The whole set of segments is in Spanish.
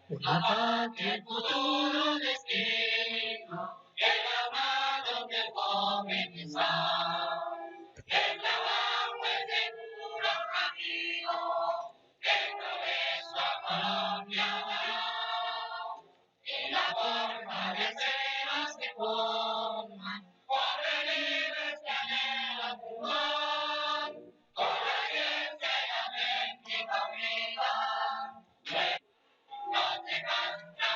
una patria, el futuro destino, el amado del joven está. El trabajo es seguro camino, que progreso a Colombia dará. Y la forma de ser hace forma, pobre libres que anhelan triunfar, con la ciencia y la técnica unida, no te canta.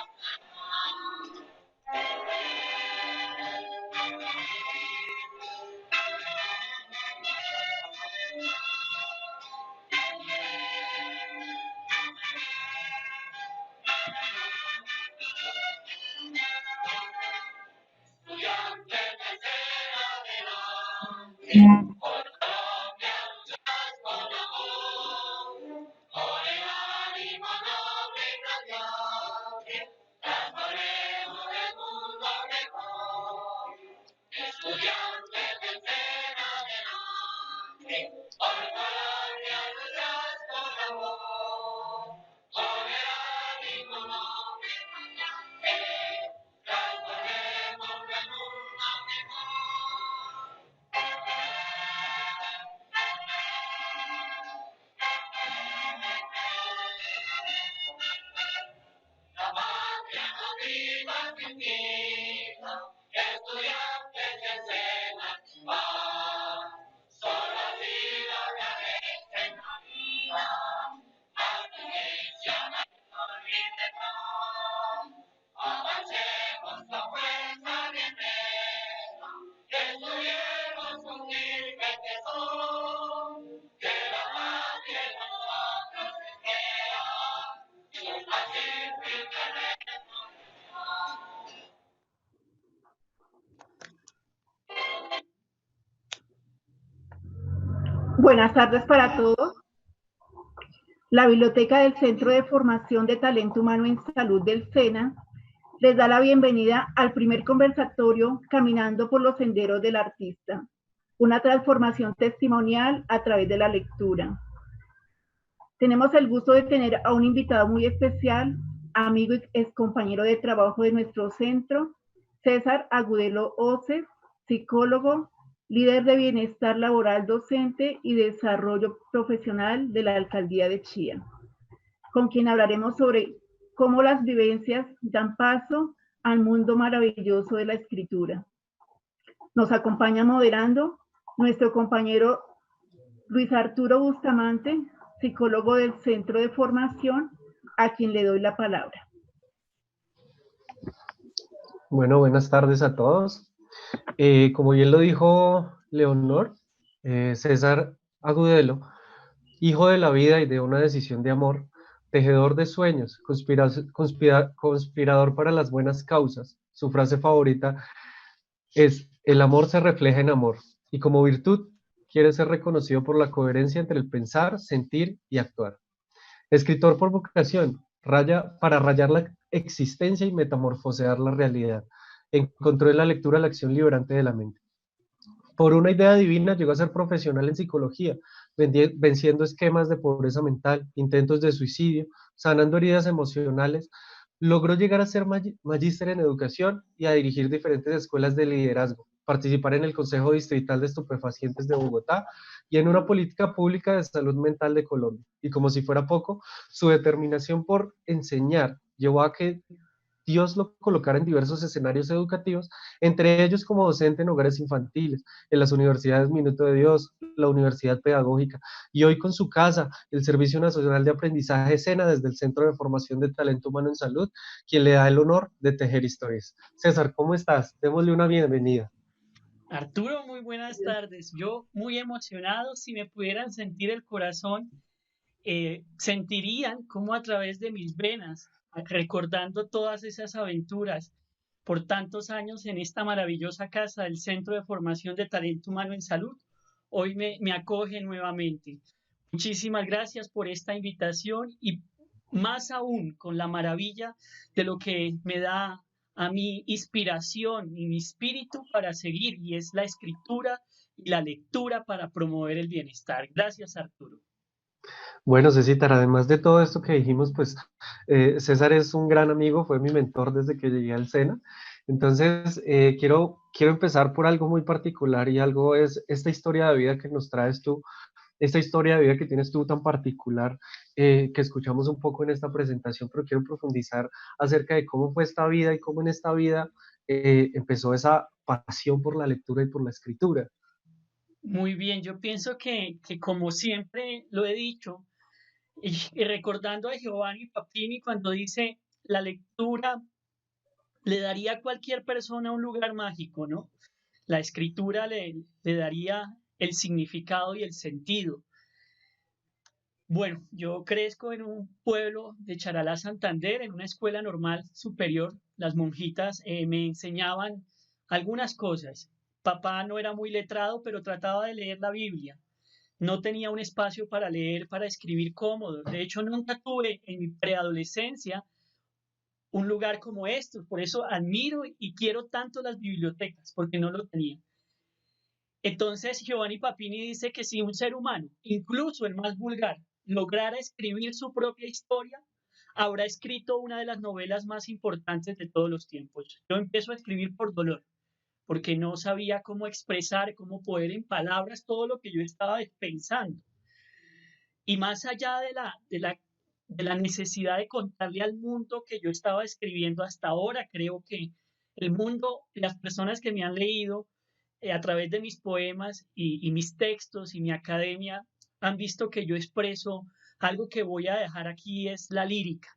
Estudiantes de ser adelante, por Colombia luchas con amor, por el ánimo noble y radiante, transformemos el mundo mejor. Estudiantes de ser adelante, por Colombia luchas con amor, por el ánimo noble y radiante, transformemos el mundo mejor. La patria nos grita sin grito, estudiantes que enseñan sin par. Solo así lograré en la vida la justicia, mayor libertad. Avancemos con fuerza guerrera, que estudiemos un firme tesón, que la patria en nosotros se crea. Buenas tardes para todos. La Biblioteca del Centro de Formación de Talento Humano en Salud del SENA les da la bienvenida al primer conversatorio Caminando por los Senderos del Artista, una transformación testimonial a través de la lectura. Tenemos el gusto de tener a un invitado muy especial, amigo y ex compañero de trabajo de nuestro centro, César Agudelo Oces, psicólogo, líder de bienestar laboral docente y desarrollo profesional de la Alcaldía de Chía, con quien hablaremos sobre cómo las vivencias dan paso al mundo maravilloso de la escritura. Nos acompaña moderando nuestro compañero Luis Arturo Bustamante, psicólogo del Centro de Formación, a quien le doy la palabra. Bueno, buenas tardes a todos. Como bien lo dijo Leonor, César Agudelo, hijo de la vida y de una decisión de amor, tejedor de sueños, conspirador para las buenas causas. Su frase favorita es: el amor se refleja en amor, y como virtud quiere ser reconocido por la coherencia entre el pensar, sentir y actuar. Escritor por vocación, para rayar la existencia y metamorfosear la realidad. Encontró en la lectura la acción liberante de la mente. Por una idea divina llegó a ser profesional en psicología, venciendo esquemas de pobreza mental, intentos de suicidio, sanando heridas emocionales. Logró llegar a ser magíster en educación y a dirigir diferentes escuelas de liderazgo, participar en el Consejo Distrital de Estupefacientes de Bogotá y en una política pública de salud mental de Colombia. Y como si fuera poco, su determinación por enseñar llevó a que Dios lo colocara en diversos escenarios educativos, entre ellos como docente en hogares infantiles, en las universidades Minuto de Dios, la Universidad Pedagógica, y hoy con su casa, el Servicio Nacional de Aprendizaje SENA, desde el Centro de Formación de Talento Humano en Salud, quien le da el honor de tejer historias. César, ¿cómo estás? Démosle una bienvenida. Arturo, muy buenas tardes. Yo muy emocionado, si me pudieran sentir el corazón, sentirían cómo a través de mis venas, recordando todas esas aventuras por tantos años en esta maravillosa casa del Centro de Formación de Talento Humano en Salud, hoy me acoge nuevamente. Muchísimas gracias por esta invitación y más aún con la maravilla de lo que me da a mi inspiración y mi espíritu para seguir, y es la escritura y la lectura para promover el bienestar. Gracias, Arturo. Bueno, Cecitar, además de todo esto que dijimos, pues César es un gran amigo, fue mi mentor desde que llegué al SENA. Entonces, quiero empezar por algo muy particular y algo es esta historia de vida que nos traes tú, esta historia de vida que tienes tú tan particular, que escuchamos un poco en esta presentación, pero quiero profundizar acerca de cómo fue esta vida y cómo en esta vida empezó esa pasión por la lectura y por la escritura. Muy bien, yo pienso que como siempre lo he dicho, y recordando a Giovanni Papini cuando dice, la lectura le daría a cualquier persona un lugar mágico, ¿no? La escritura le daría el significado y el sentido. Bueno, yo crezco en un pueblo de Charalá, Santander, en una escuela normal superior. Las monjitas me enseñaban algunas cosas. Papá no era muy letrado, pero trataba de leer la Biblia. No tenía un espacio para leer, para escribir cómodo. De hecho, nunca tuve en mi preadolescencia un lugar como esto. Por eso admiro y quiero tanto las bibliotecas, porque no lo tenía. Entonces, Giovanni Papini dice que si un ser humano, incluso el más vulgar, lograra escribir su propia historia, habrá escrito una de las novelas más importantes de todos los tiempos. Yo empiezo a escribir por dolor, porque no sabía cómo expresar, cómo poner en palabras todo lo que yo estaba pensando. Y más allá de la necesidad de contarle al mundo que yo estaba escribiendo hasta ahora, creo que el mundo, las personas que me han leído a través de mis poemas y mis textos y mi academia, han visto que yo expreso algo que voy a dejar aquí, es la lírica.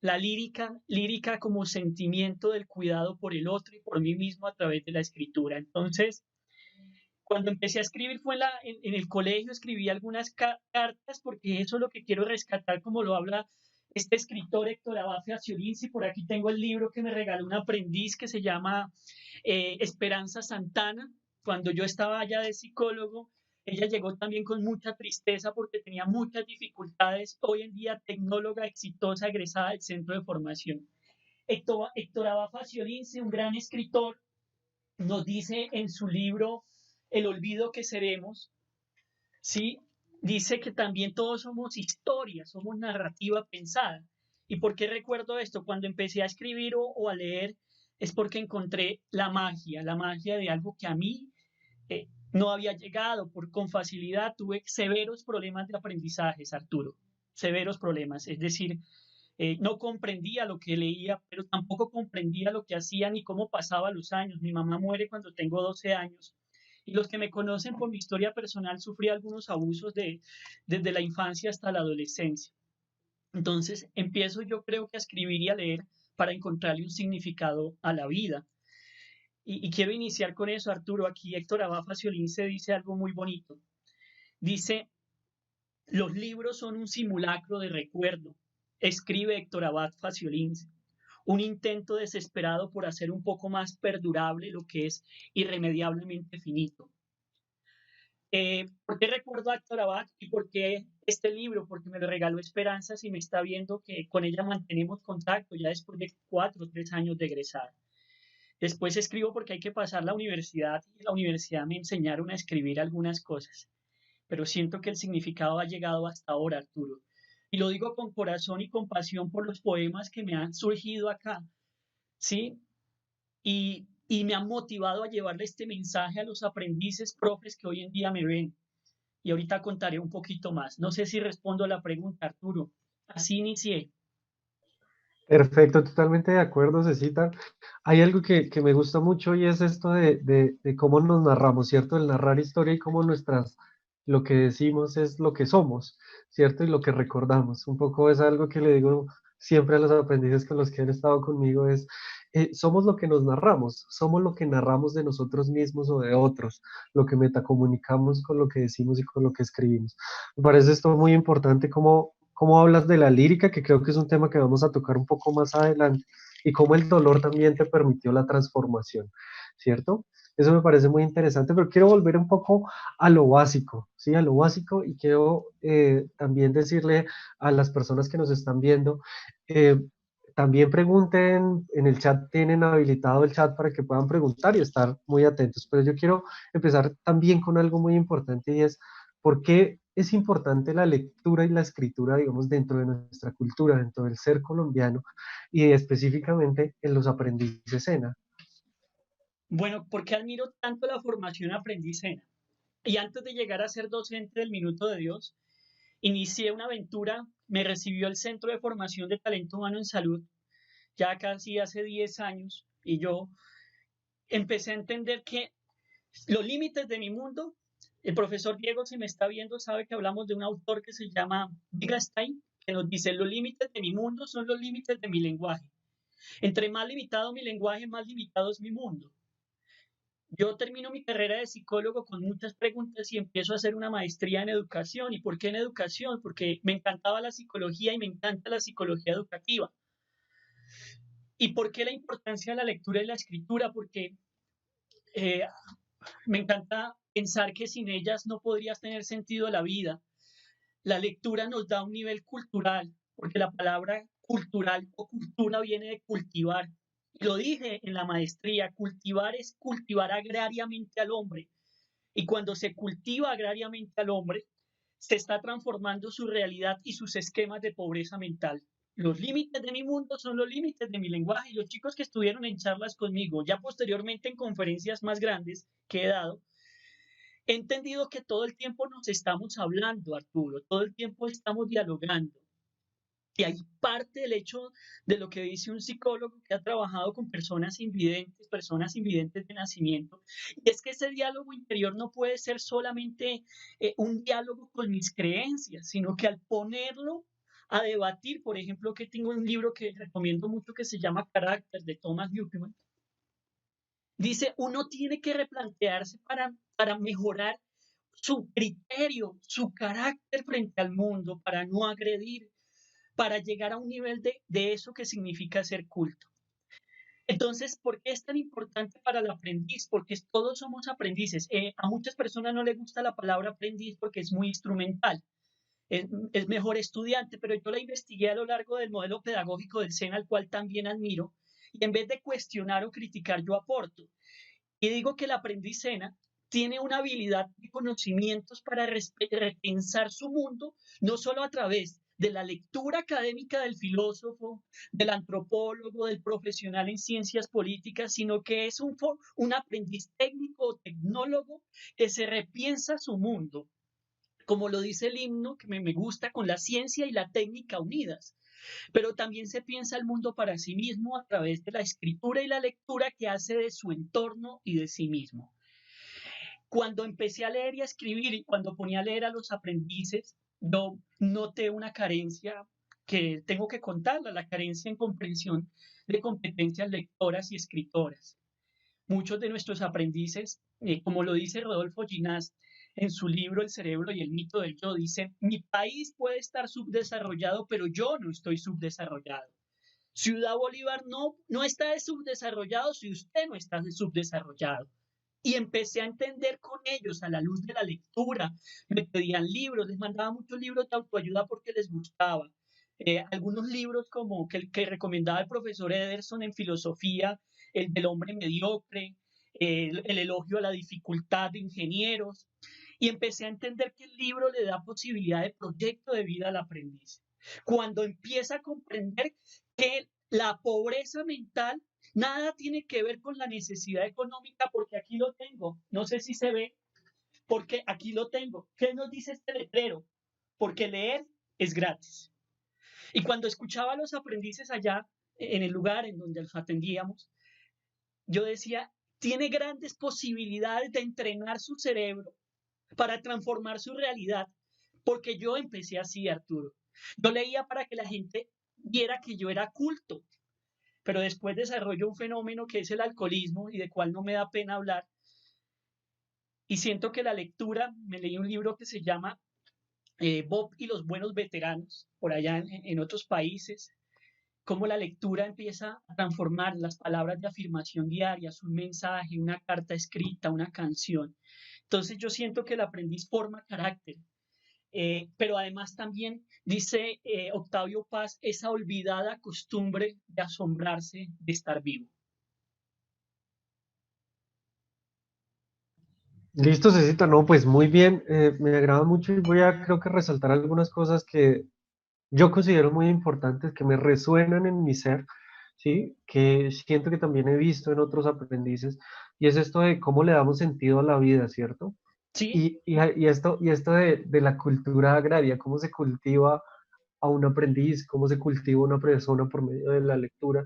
La lírica como sentimiento del cuidado por el otro y por mí mismo a través de la escritura. Entonces, cuando empecé a escribir fue en el colegio, escribí algunas cartas porque eso es lo que quiero rescatar, como lo habla este escritor Héctor Abad Faciolince. Por aquí tengo el libro que me regaló un aprendiz que se llama Esperanza Santana. Cuando yo estaba allá de psicólogo, ella llegó también con mucha tristeza porque tenía muchas dificultades. Hoy en día, tecnóloga exitosa, egresada del centro de formación. Héctor Abad Faciolince, un gran escritor, nos dice en su libro El olvido que seremos, ¿sí? Dice que también todos somos historia, somos narrativa pensada. ¿Y por qué recuerdo esto? Cuando empecé a escribir o a leer es porque encontré la magia de algo que a mí no había llegado con facilidad. Tuve severos problemas de aprendizaje, Arturo, severos problemas. Es decir, no comprendía lo que leía, pero tampoco comprendía lo que hacía ni cómo pasaba los años. Mi mamá muere cuando tengo 12 años. Y los que me conocen por mi historia personal, sufrí algunos abusos desde la infancia hasta la adolescencia. Entonces empiezo yo creo que a escribir y a leer para encontrarle un significado a la vida. Y quiero iniciar con eso, Arturo. Aquí Héctor Abad Faciolince dice algo muy bonito. Dice, los libros son un simulacro de recuerdo, escribe Héctor Abad Faciolince, un intento desesperado por hacer un poco más perdurable lo que es irremediablemente finito. ¿Por qué recuerdo a Héctor Abad y por qué este libro? Porque me lo regaló Esperanza y me está viendo que con ella mantenemos contacto ya después de 4 o 3 años de egresar. Después escribo porque hay que pasar la universidad y en la universidad me enseñaron a escribir algunas cosas, pero siento que el significado ha llegado hasta ahora, Arturo. Y lo digo con corazón y con pasión por los poemas que me han surgido acá, ¿sí? Y me han motivado a llevarle este mensaje a los aprendices, profes que hoy en día me ven. Y ahorita contaré un poquito más. No sé si respondo a la pregunta, Arturo. Así inicié. Perfecto, totalmente de acuerdo, Cecita. Hay algo que me gusta mucho y es esto de cómo nos narramos, ¿cierto? El narrar historia y cómo lo que decimos es lo que somos, ¿cierto? Y lo que recordamos. Un poco es algo que le digo siempre a los aprendices con los que han estado conmigo, es, somos lo que nos narramos, somos lo que narramos de nosotros mismos o de otros, lo que metacomunicamos con lo que decimos y con lo que escribimos. Me parece esto muy importante cómo hablas de la lírica, que creo que es un tema que vamos a tocar un poco más adelante, y cómo el dolor también te permitió la transformación, ¿cierto? Eso me parece muy interesante, pero quiero volver un poco a lo básico, ¿sí? A lo básico, y quiero también decirle a las personas que nos están viendo, también pregunten en el chat, tienen habilitado el chat para que puedan preguntar y estar muy atentos, pero yo quiero empezar también con algo muy importante y es, ¿por qué es importante la lectura y la escritura, digamos, dentro de nuestra cultura, dentro del ser colombiano y específicamente en los aprendices SENA? Bueno, ¿por qué admiro tanto la formación Aprendicena? Y antes de llegar a ser docente del Minuto de Dios, inicié una aventura, me recibió el Centro de Formación de Talento Humano en Salud ya casi hace 10 años y yo empecé a entender que los límites de mi mundo, el profesor Diego, si me está viendo, sabe que hablamos de un autor que se llama Wittgenstein, que nos dice, los límites de mi mundo son los límites de mi lenguaje. Entre más limitado mi lenguaje, más limitado es mi mundo. Yo termino mi carrera de psicólogo con muchas preguntas y empiezo a hacer una maestría en educación. ¿Y por qué en educación? Porque me encantaba la psicología y me encanta la psicología educativa. ¿Y por qué la importancia de la lectura y la escritura? Porque eh, me encanta pensar que sin ellas no podrías tener sentido la vida. La lectura nos da un nivel cultural, porque la palabra cultural o cultura viene de cultivar. Y lo dije en la maestría, cultivar es cultivar agrariamente al hombre. Y cuando se cultiva agrariamente al hombre, se está transformando su realidad y sus esquemas de pobreza mental. Los límites de mi mundo son los límites de mi lenguaje y los chicos que estuvieron en charlas conmigo, ya posteriormente en conferencias más grandes que he dado, he entendido que todo el tiempo nos estamos hablando, Arturo, todo el tiempo estamos dialogando. Y hay parte del hecho de lo que dice un psicólogo que ha trabajado con personas invidentes de nacimiento, y es que ese diálogo interior no puede ser solamente un diálogo con mis creencias, sino que al ponerlo a debatir, por ejemplo, que tengo un libro que recomiendo mucho que se llama Carácter de Thomas Newcomen, dice, uno tiene que replantearse para mejorar su criterio, su carácter frente al mundo, para no agredir, para llegar a un nivel de eso que significa ser culto. Entonces, ¿por qué es tan importante para el aprendiz? Porque todos somos aprendices. A muchas personas no les gusta la palabra aprendiz porque es muy instrumental. Es mejor estudiante, pero yo la investigué a lo largo del modelo pedagógico del SENA, al cual también admiro, y en vez de cuestionar o criticar, yo aporto. Y digo que el aprendiz SENA tiene una habilidad de conocimientos para repensar su mundo, no solo a través de la lectura académica del filósofo, del antropólogo, del profesional en ciencias políticas, sino que es un aprendiz técnico o tecnólogo que se repiensa su mundo, como lo dice el himno, que me gusta, con la ciencia y la técnica unidas. Pero también se piensa el mundo para sí mismo a través de la escritura y la lectura que hace de su entorno y de sí mismo. Cuando empecé a leer y a escribir y cuando ponía a leer a los aprendices, yo noté una carencia que tengo que contarla, la carencia en comprensión de competencias lectoras y escritoras. Muchos de nuestros aprendices, como lo dice Rodolfo Ginás en su libro El cerebro y el mito del yo, dice, mi país puede estar subdesarrollado, pero yo no estoy subdesarrollado. Ciudad Bolívar no está subdesarrollado si usted no está subdesarrollado. Y empecé a entender con ellos a la luz de la lectura. Me pedían libros, les mandaba muchos libros de autoayuda porque les gustaba. Algunos libros como que recomendaba el profesor Ederson en filosofía, el del hombre mediocre, el elogio a la dificultad de ingenieros. Y empecé a entender que el libro le da posibilidad de proyecto de vida al aprendiz. Cuando empieza a comprender que la pobreza mental nada tiene que ver con la necesidad económica, porque aquí lo tengo. No sé si se ve, porque aquí lo tengo. ¿Qué nos dice este letrero? Porque leer es gratis. Y cuando escuchaba a los aprendices allá, en el lugar en donde los atendíamos, yo decía, tiene grandes posibilidades de entrenar su cerebro para transformar su realidad, porque yo empecé así, Arturo. Yo leía para que la gente viera que yo era culto, pero después desarrollo un fenómeno que es el alcoholismo y de cual no me da pena hablar. Y siento que la lectura, me leí un libro que se llama Bob y los buenos veteranos, por allá en otros países, cómo la lectura empieza a transformar las palabras de afirmación diarias, un mensaje, una carta escrita, una canción. Entonces yo siento que el aprendiz forma carácter, pero además también dice Octavio Paz, esa olvidada costumbre de asombrarse de estar vivo. Listo, Cecita, no, pues muy bien, me agrada mucho y voy a creo que resaltar algunas cosas que yo considero muy importantes, que me resuenan en mi ser, ¿sí? Que siento que también he visto en otros aprendices, y es esto de cómo le damos sentido a la vida, ¿cierto? ¿Sí? Y esto de la cultura agraria, cómo se cultiva a un aprendiz, cómo se cultiva una persona por medio de la lectura,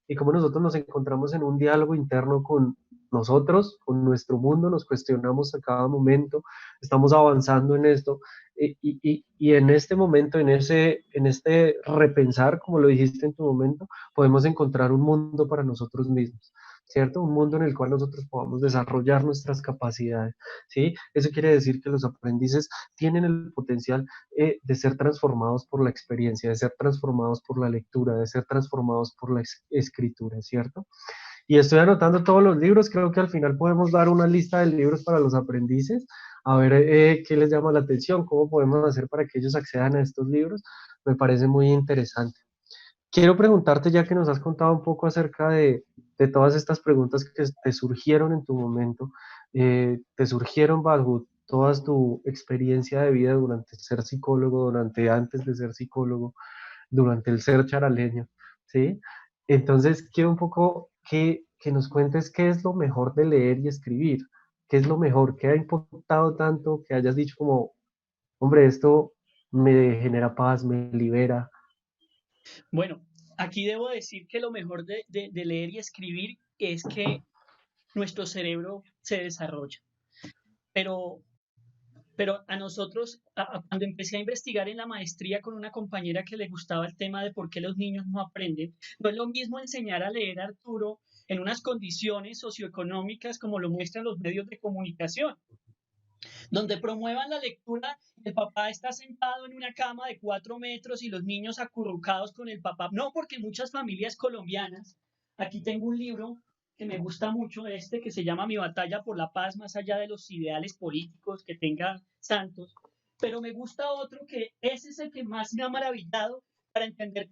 y cómo nosotros nos encontramos en un diálogo interno con nosotros, con nuestro mundo, nos cuestionamos a cada momento, estamos avanzando en esto, y en este momento, en este repensar, como lo dijiste en tu momento, podemos encontrar un mundo para nosotros mismos, ¿cierto? Un mundo en el cual nosotros podamos desarrollar nuestras capacidades, ¿sí? Eso quiere decir que los aprendices tienen el potencial de ser transformados por la experiencia, de ser transformados por la lectura, de ser transformados por la escritura, ¿cierto? Y estoy anotando todos los libros, creo que al final podemos dar una lista de libros para los aprendices, a ver qué les llama la atención, cómo podemos hacer para que ellos accedan a estos libros, me parece muy interesante. Quiero preguntarte, ya que nos has contado un poco acerca de todas estas preguntas que te surgieron en tu momento, te surgieron bajo toda tu experiencia de vida durante ser psicólogo, durante antes de ser psicólogo, durante el ser charaleño, ¿sí? Entonces, quiero un poco que nos cuentes qué es lo mejor de leer y escribir, qué es lo mejor, qué ha impactado tanto que hayas dicho como, hombre, esto me genera paz, me libera. Bueno, aquí debo decir que lo mejor de leer y escribir es que nuestro cerebro se desarrolla. Pero, pero a nosotros, cuando empecé a investigar en la maestría con una compañera que le gustaba el tema de por qué los niños no aprenden, no es lo mismo enseñar a leer a Arturo en unas condiciones socioeconómicas como lo muestran los medios de comunicación, donde promuevan la lectura. El papá está sentado en una cama de 4 metros y los niños acurrucados con el papá. No, porque muchas familias colombianas, aquí tengo un libro que me gusta mucho, que se llama Mi batalla por la paz, más allá de los ideales políticos que tenga Santos, pero me gusta otro que ese es el que más me ha maravillado para entender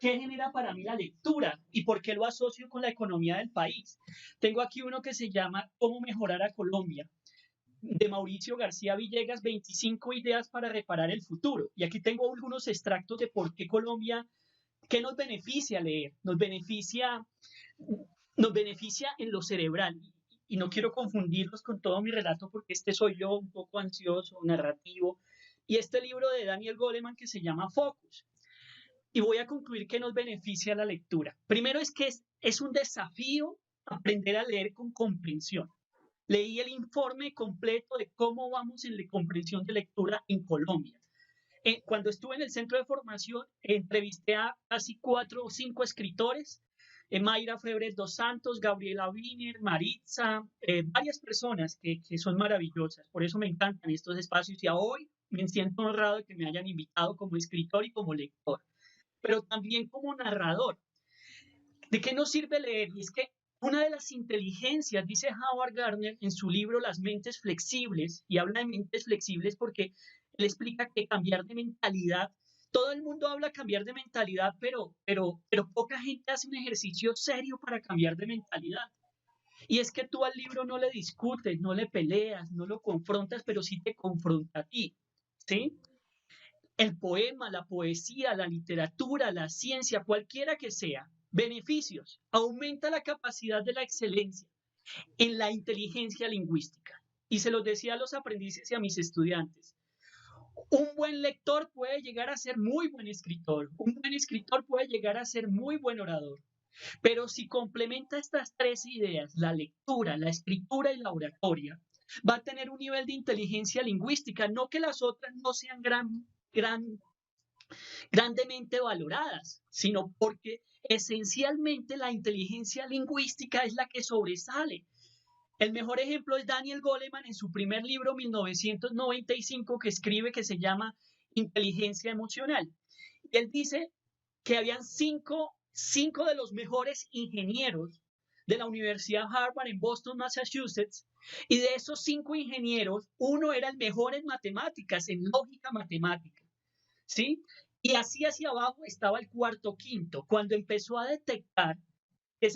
qué genera para mí la lectura y por qué lo asocio con la economía del país. Tengo aquí uno que se llama Cómo mejorar a Colombia, de Mauricio García Villegas, 25 ideas para reparar el futuro. Y aquí tengo algunos extractos de por qué Colombia, qué nos beneficia leer, nos beneficia en lo cerebral. Y no quiero confundirlos con todo mi relato porque este soy yo, un poco ansioso, narrativo. Y este libro de Daniel Goleman que se llama Focus. Y voy a concluir que nos beneficia la lectura. Primero es que es un desafío aprender a leer con comprensión. Leí el informe completo de cómo vamos en la comprensión de lectura en Colombia. Cuando estuve en el centro de formación, entrevisté a casi 4 o 5 escritores, Mayra Febres dos Santos, Gabriela Wiener, Maritza, varias personas que son maravillosas. Por eso me encantan estos espacios y a hoy me siento honrado de que me hayan invitado como escritor y como lector, pero también como narrador. ¿De qué nos sirve leer? Y es que una de las inteligencias, dice Howard Gardner en su libro Las mentes flexibles, y habla de mentes flexibles porque él explica que cambiar de mentalidad, todo el mundo habla de cambiar de mentalidad, pero poca gente hace un ejercicio serio para cambiar de mentalidad. Y es que tú al libro no le discutes, no le peleas, no lo confrontas, pero sí te confronta a ti, ¿sí? El poema, la poesía, la literatura, la ciencia, cualquiera que sea, beneficios, aumenta la capacidad de la excelencia en la inteligencia lingüística. Y se los decía a los aprendices y a mis estudiantes. Un buen lector puede llegar a ser muy buen escritor, un buen escritor puede llegar a ser muy buen orador, pero si complementa estas 3 ideas, la lectura, la escritura y la oratoria, va a tener un nivel de inteligencia lingüística, no que las otras no sean grandemente valoradas, sino porque esencialmente la inteligencia lingüística es la que sobresale. El mejor ejemplo es Daniel Goleman en su primer libro, 1995, que escribe, que se llama Inteligencia Emocional. Y él dice que habían cinco de los mejores ingenieros de la Universidad Harvard en Boston, Massachusetts, y de esos 5 ingenieros, uno era el mejor en matemáticas, en lógica matemática, ¿sí? Y así hacia abajo estaba el cuarto, quinto. Cuando empezó a detectar que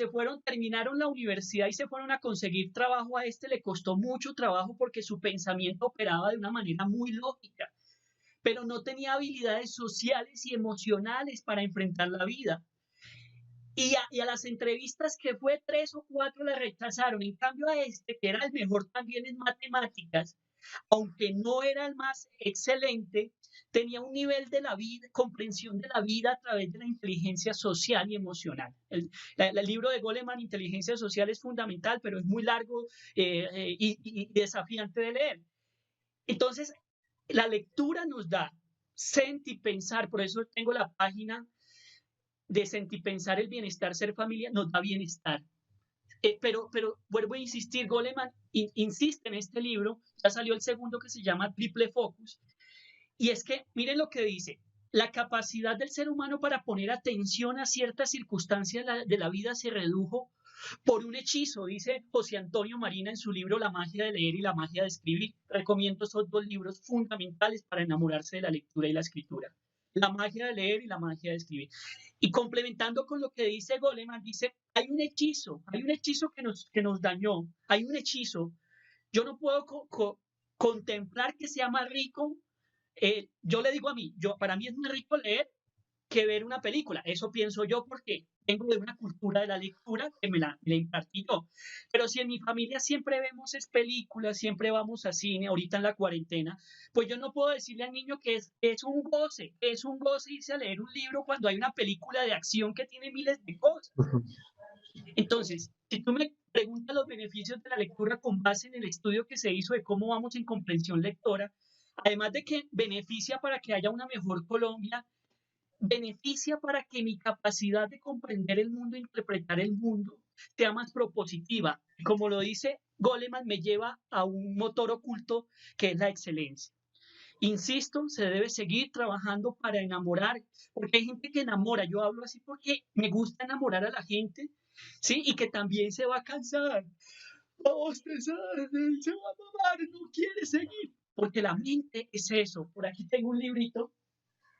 terminaron la universidad y se fueron a conseguir trabajo. A este le costó mucho trabajo porque su pensamiento operaba de una manera muy lógica, pero no tenía habilidades sociales y emocionales para enfrentar la vida. Y a las entrevistas que fue 3 o 4 le rechazaron. En cambio a este, que era el mejor también en matemáticas, aunque no era el más excelente, tenía un nivel de la vida, comprensión de la vida a través de la inteligencia social y emocional. El libro de Goleman, Inteligencia Social, es fundamental, pero es muy largo y desafiante de leer. Entonces, la lectura nos da sentipensar, por eso tengo la página de sentipensar el bienestar, ser familia, nos da bienestar. Pero vuelvo a insistir, Goleman insiste en este libro, ya salió el segundo que se llama Triple Focus, y es que miren lo que dice: la capacidad del ser humano para poner atención a ciertas circunstancias de la vida se redujo por un hechizo, dice José Antonio Marina en su libro La magia de leer y la magia de escribir. Recomiendo esos 2 libros fundamentales para enamorarse de la lectura y la escritura. La magia de leer y la magia de escribir. Y complementando con lo que dice Goleman, dice, hay un hechizo que nos dañó, hay un hechizo. Yo no puedo contemplar que sea más rico. Yo le digo a mí, para mí es más rico leer que ver una película. Eso pienso yo porque tengo de una cultura de la lectura que me la impartí yo. Pero si en mi familia siempre vemos películas, siempre vamos a cine, ahorita en la cuarentena, pues yo no puedo decirle al niño que es un goce irse a leer un libro cuando hay una película de acción que tiene miles de cosas. Entonces, si tú me preguntas los beneficios de la lectura con base en el estudio que se hizo de cómo vamos en comprensión lectora, además de que beneficia para que haya una mejor Colombia, beneficia para que mi capacidad de comprender el mundo, interpretar el mundo, sea más propositiva. Como lo dice Goleman, me lleva a un motor oculto que es la excelencia. Insisto, se debe seguir trabajando para enamorar, porque hay gente que enamora. Yo hablo así porque me gusta enamorar a la gente, ¿sí? Y que también se va a cansar. Se va a mamar, no quiere seguir. Porque la mente es eso. Por aquí tengo un librito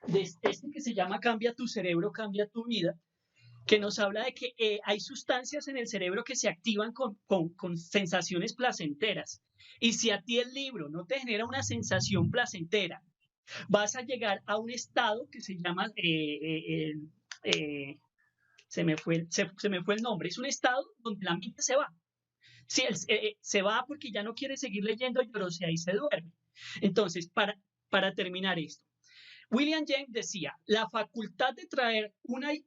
de este que se llama Cambia tu cerebro, cambia tu vida, que nos habla de que hay sustancias en el cerebro que se activan con sensaciones placenteras. Y si a ti el libro no te genera una sensación placentera, vas a llegar a un estado que se llama, se me fue el nombre, es un estado donde la mente se va. Sí, se va porque ya no quiere seguir leyendo Yorosea y se duerme. Entonces, para terminar esto, William James decía, la facultad de traer una y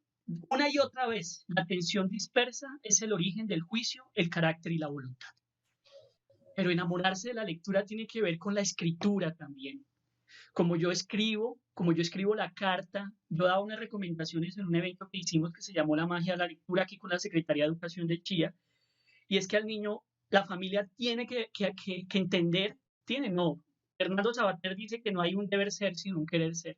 otra vez la atención dispersa es el origen del juicio, el carácter y la voluntad. Pero enamorarse de la lectura tiene que ver con la escritura también. Como yo escribo la carta, yo daba unas recomendaciones en un evento que hicimos que se llamó La magia de la lectura aquí con la Secretaría de Educación de Chía, y es que al niño, la familia tiene que entender, Fernando Sabater dice que no hay un deber ser, sino un querer ser.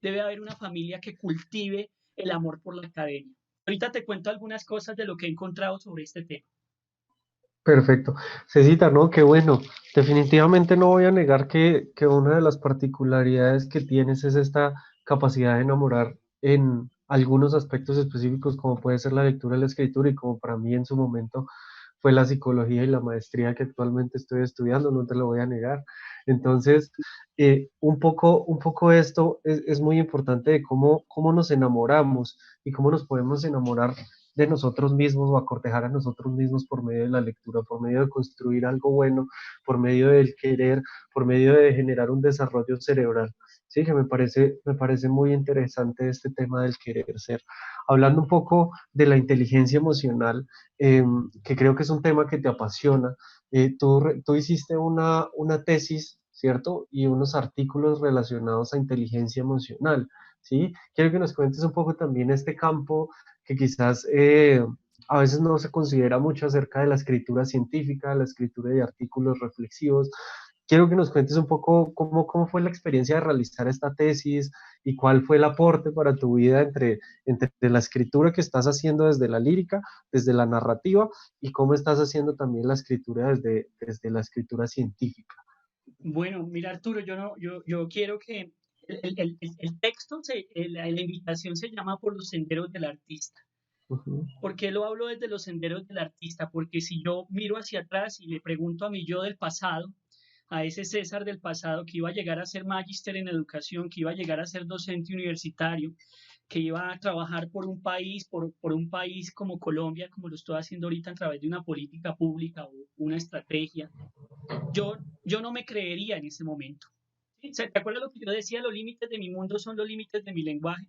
Debe haber una familia que cultive el amor por la academia. Ahorita te cuento algunas cosas de lo que he encontrado sobre este tema. Perfecto. Cecita, ¿no? Qué bueno. Definitivamente no voy a negar que una de las particularidades que tienes es esta capacidad de enamorar en algunos aspectos específicos, como puede ser la lectura y la escritura, y como para mí en su momento fue la psicología y la maestría que actualmente estoy estudiando, no te lo voy a negar. Entonces, un poco esto es muy importante de cómo nos enamoramos y cómo nos podemos enamorar de nosotros mismos o a cortejar a nosotros mismos por medio de la lectura, por medio de construir algo bueno, por medio del querer, por medio de generar un desarrollo cerebral. Sí, que me parece muy interesante este tema del querer ser. Hablando un poco de la inteligencia emocional, que creo que es un tema que te apasiona, tú hiciste una tesis, ¿cierto? Y unos artículos relacionados a inteligencia emocional, ¿sí? Quiero que nos cuentes un poco también este campo que quizás a veces no se considera mucho acerca de la escritura científica, la escritura de artículos reflexivos. Quiero que nos cuentes un poco cómo fue la experiencia de realizar esta tesis y cuál fue el aporte para tu vida entre la escritura que estás haciendo desde la lírica, desde la narrativa, y cómo estás haciendo también la escritura desde la escritura científica. Bueno, mira Arturo, yo quiero que el texto, la invitación se llama Por los senderos del artista. Ujú. ¿Por qué lo hablo desde los senderos del artista? Porque si yo miro hacia atrás y le pregunto a mi yo del pasado, a ese César del pasado que iba a llegar a ser magíster en educación, que iba a llegar a ser docente universitario, que iba a trabajar por un país, por un país como Colombia, como lo estoy haciendo ahorita a través de una política pública o una estrategia, yo no me creería en ese momento. ¿Sí? ¿Te acuerdas lo que yo decía? Los límites de mi mundo son los límites de mi lenguaje.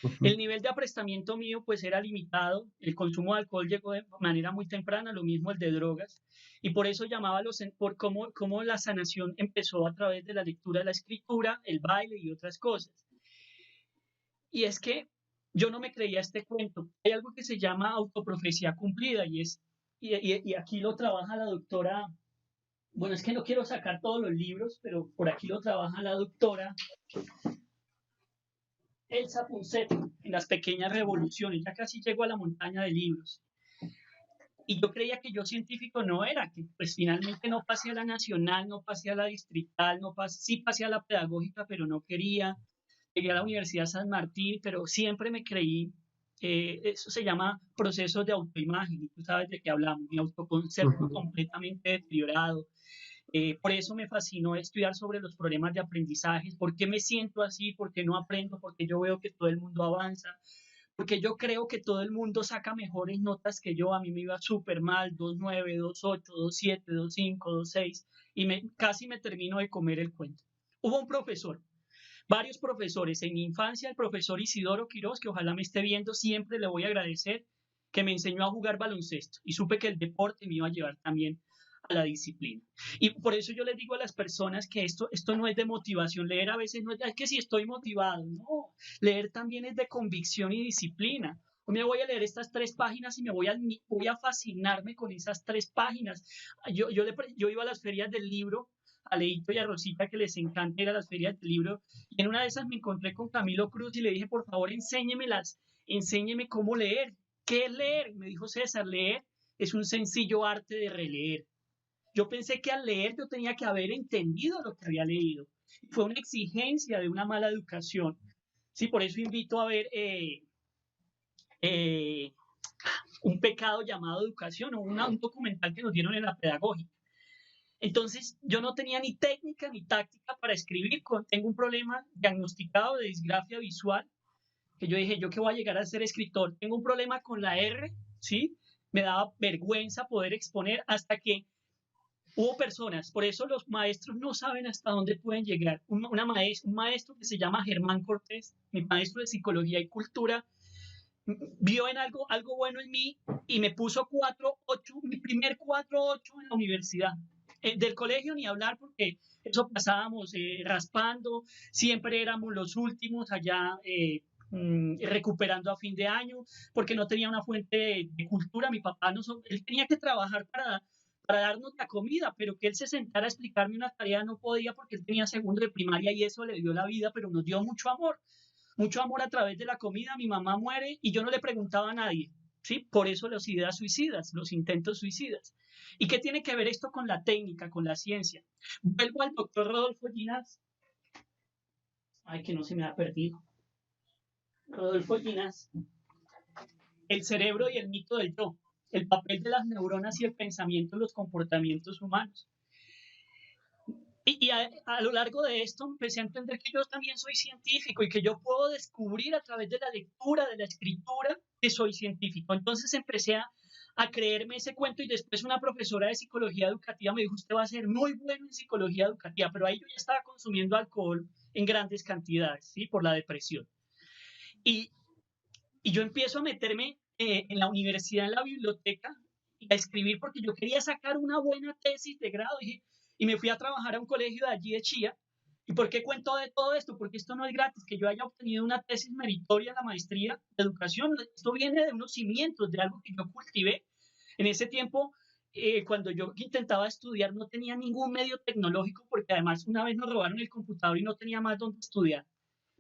Ujú. El nivel de aprestamiento mío pues era limitado, el consumo de alcohol llegó de manera muy temprana, lo mismo el de drogas, y por eso llamaba por cómo la sanación empezó a través de la lectura, la escritura, el baile y otras cosas. Y es que yo no me creía este cuento. Hay algo que se llama autoprofecía cumplida y aquí lo trabaja la doctora, bueno, es que no quiero sacar todos los libros, pero por aquí lo trabaja la doctora Elsa Punset en Las Pequeñas Revoluciones. Ya casi llego a la montaña de libros. Y yo creía que yo científico no era, que pues finalmente no pasé a la nacional, no pasé a la distrital, sí pasé a la pedagógica, pero no quería. Llegué a la Universidad San Martín, pero siempre me creí, eso se llama procesos de autoimagen, y tú sabes de qué hablamos, mi autoconcepto Ujú. completamente deteriorado. Por eso me fascinó estudiar sobre los problemas de aprendizaje, por qué me siento así, por qué no aprendo, porque yo veo que todo el mundo avanza, porque yo creo que todo el mundo saca mejores notas que yo. A mí me iba súper mal, 2.9, 2.8, 2.7, 2.5, 2.6, y casi me termino de comer el cuento. Hubo un profesor, varios profesores, en mi infancia el profesor Isidoro Quiroz, que ojalá me esté viendo, siempre le voy a agradecer, que me enseñó a jugar baloncesto y supe que el deporte me iba a llevar también a la disciplina. Y por eso yo les digo a las personas que esto no es de motivación. Leer a veces no es que si estoy motivado, no. Leer también es de convicción y disciplina. Hoy me voy a leer estas 3 páginas y voy a fascinarme con esas 3 páginas. Yo iba a las ferias del libro, a Leito y a Rosita, que les encanta ir a las ferias del libro, y en una de esas me encontré con Camilo Cruz y le dije, por favor, enséñeme cómo leer. ¿Qué es leer? Me dijo César, leer es un sencillo arte de releer. Yo pensé que al leer yo tenía que haber entendido lo que había leído. Fue una exigencia de una mala educación. Sí, por eso invito a ver eh, un pecado llamado educación o un documental que nos dieron en la pedagógica. Entonces, yo no tenía ni técnica ni táctica para escribir. Tengo un problema diagnosticado de disgrafia visual, que yo dije, yo que voy a llegar a ser escritor. Tengo un problema con la R, ¿sí? Me daba vergüenza poder exponer hasta que hubo personas, por eso los maestros no saben hasta dónde pueden llegar. Un maestro que se llama Germán Cortés, mi maestro de psicología y cultura, vio en algo bueno en mí y me puso 4.8, mi primer 4.8 en la universidad. Del colegio ni hablar porque eso pasábamos raspando, siempre éramos los últimos allá recuperando a fin de año porque no tenía una fuente de cultura. Mi papá él tenía que trabajar para darnos la comida, pero que él se sentara a explicarme una tarea no podía porque él tenía segundo de primaria y eso le dio la vida, pero nos dio mucho amor a través de la comida. Mi mamá muere y yo no le preguntaba a nadie, ¿sí? Por eso las ideas suicidas, los intentos suicidas. ¿Y qué tiene que ver esto con la técnica, con la ciencia? Vuelvo al doctor Rodolfo Ginás. Ay, que no se me ha perdido. Rodolfo Ginás. El cerebro y el mito del yo. El papel de las neuronas y el pensamiento en los comportamientos humanos. Y a lo largo de esto empecé a entender que yo también soy científico y que yo puedo descubrir a través de la lectura, de la escritura, que soy científico. Entonces empecé a creerme ese cuento y después una profesora de psicología educativa me dijo, usted va a ser muy bueno en psicología educativa, pero ahí yo ya estaba consumiendo alcohol en grandes cantidades, ¿sí? Por la depresión. Y, y yo empiezo a meterme en la universidad, en la biblioteca, y a escribir porque yo quería sacar una buena tesis de grado. Y me fui a trabajar a un colegio de allí de Chía. ¿Y por qué cuento de todo esto? Porque esto no es gratis, que yo haya obtenido una tesis meritoria en la maestría de educación. Esto viene de unos cimientos, de algo que yo cultivé. En ese tiempo, cuando yo intentaba estudiar, no tenía ningún medio tecnológico, porque además una vez nos robaron el computador y no tenía más donde estudiar.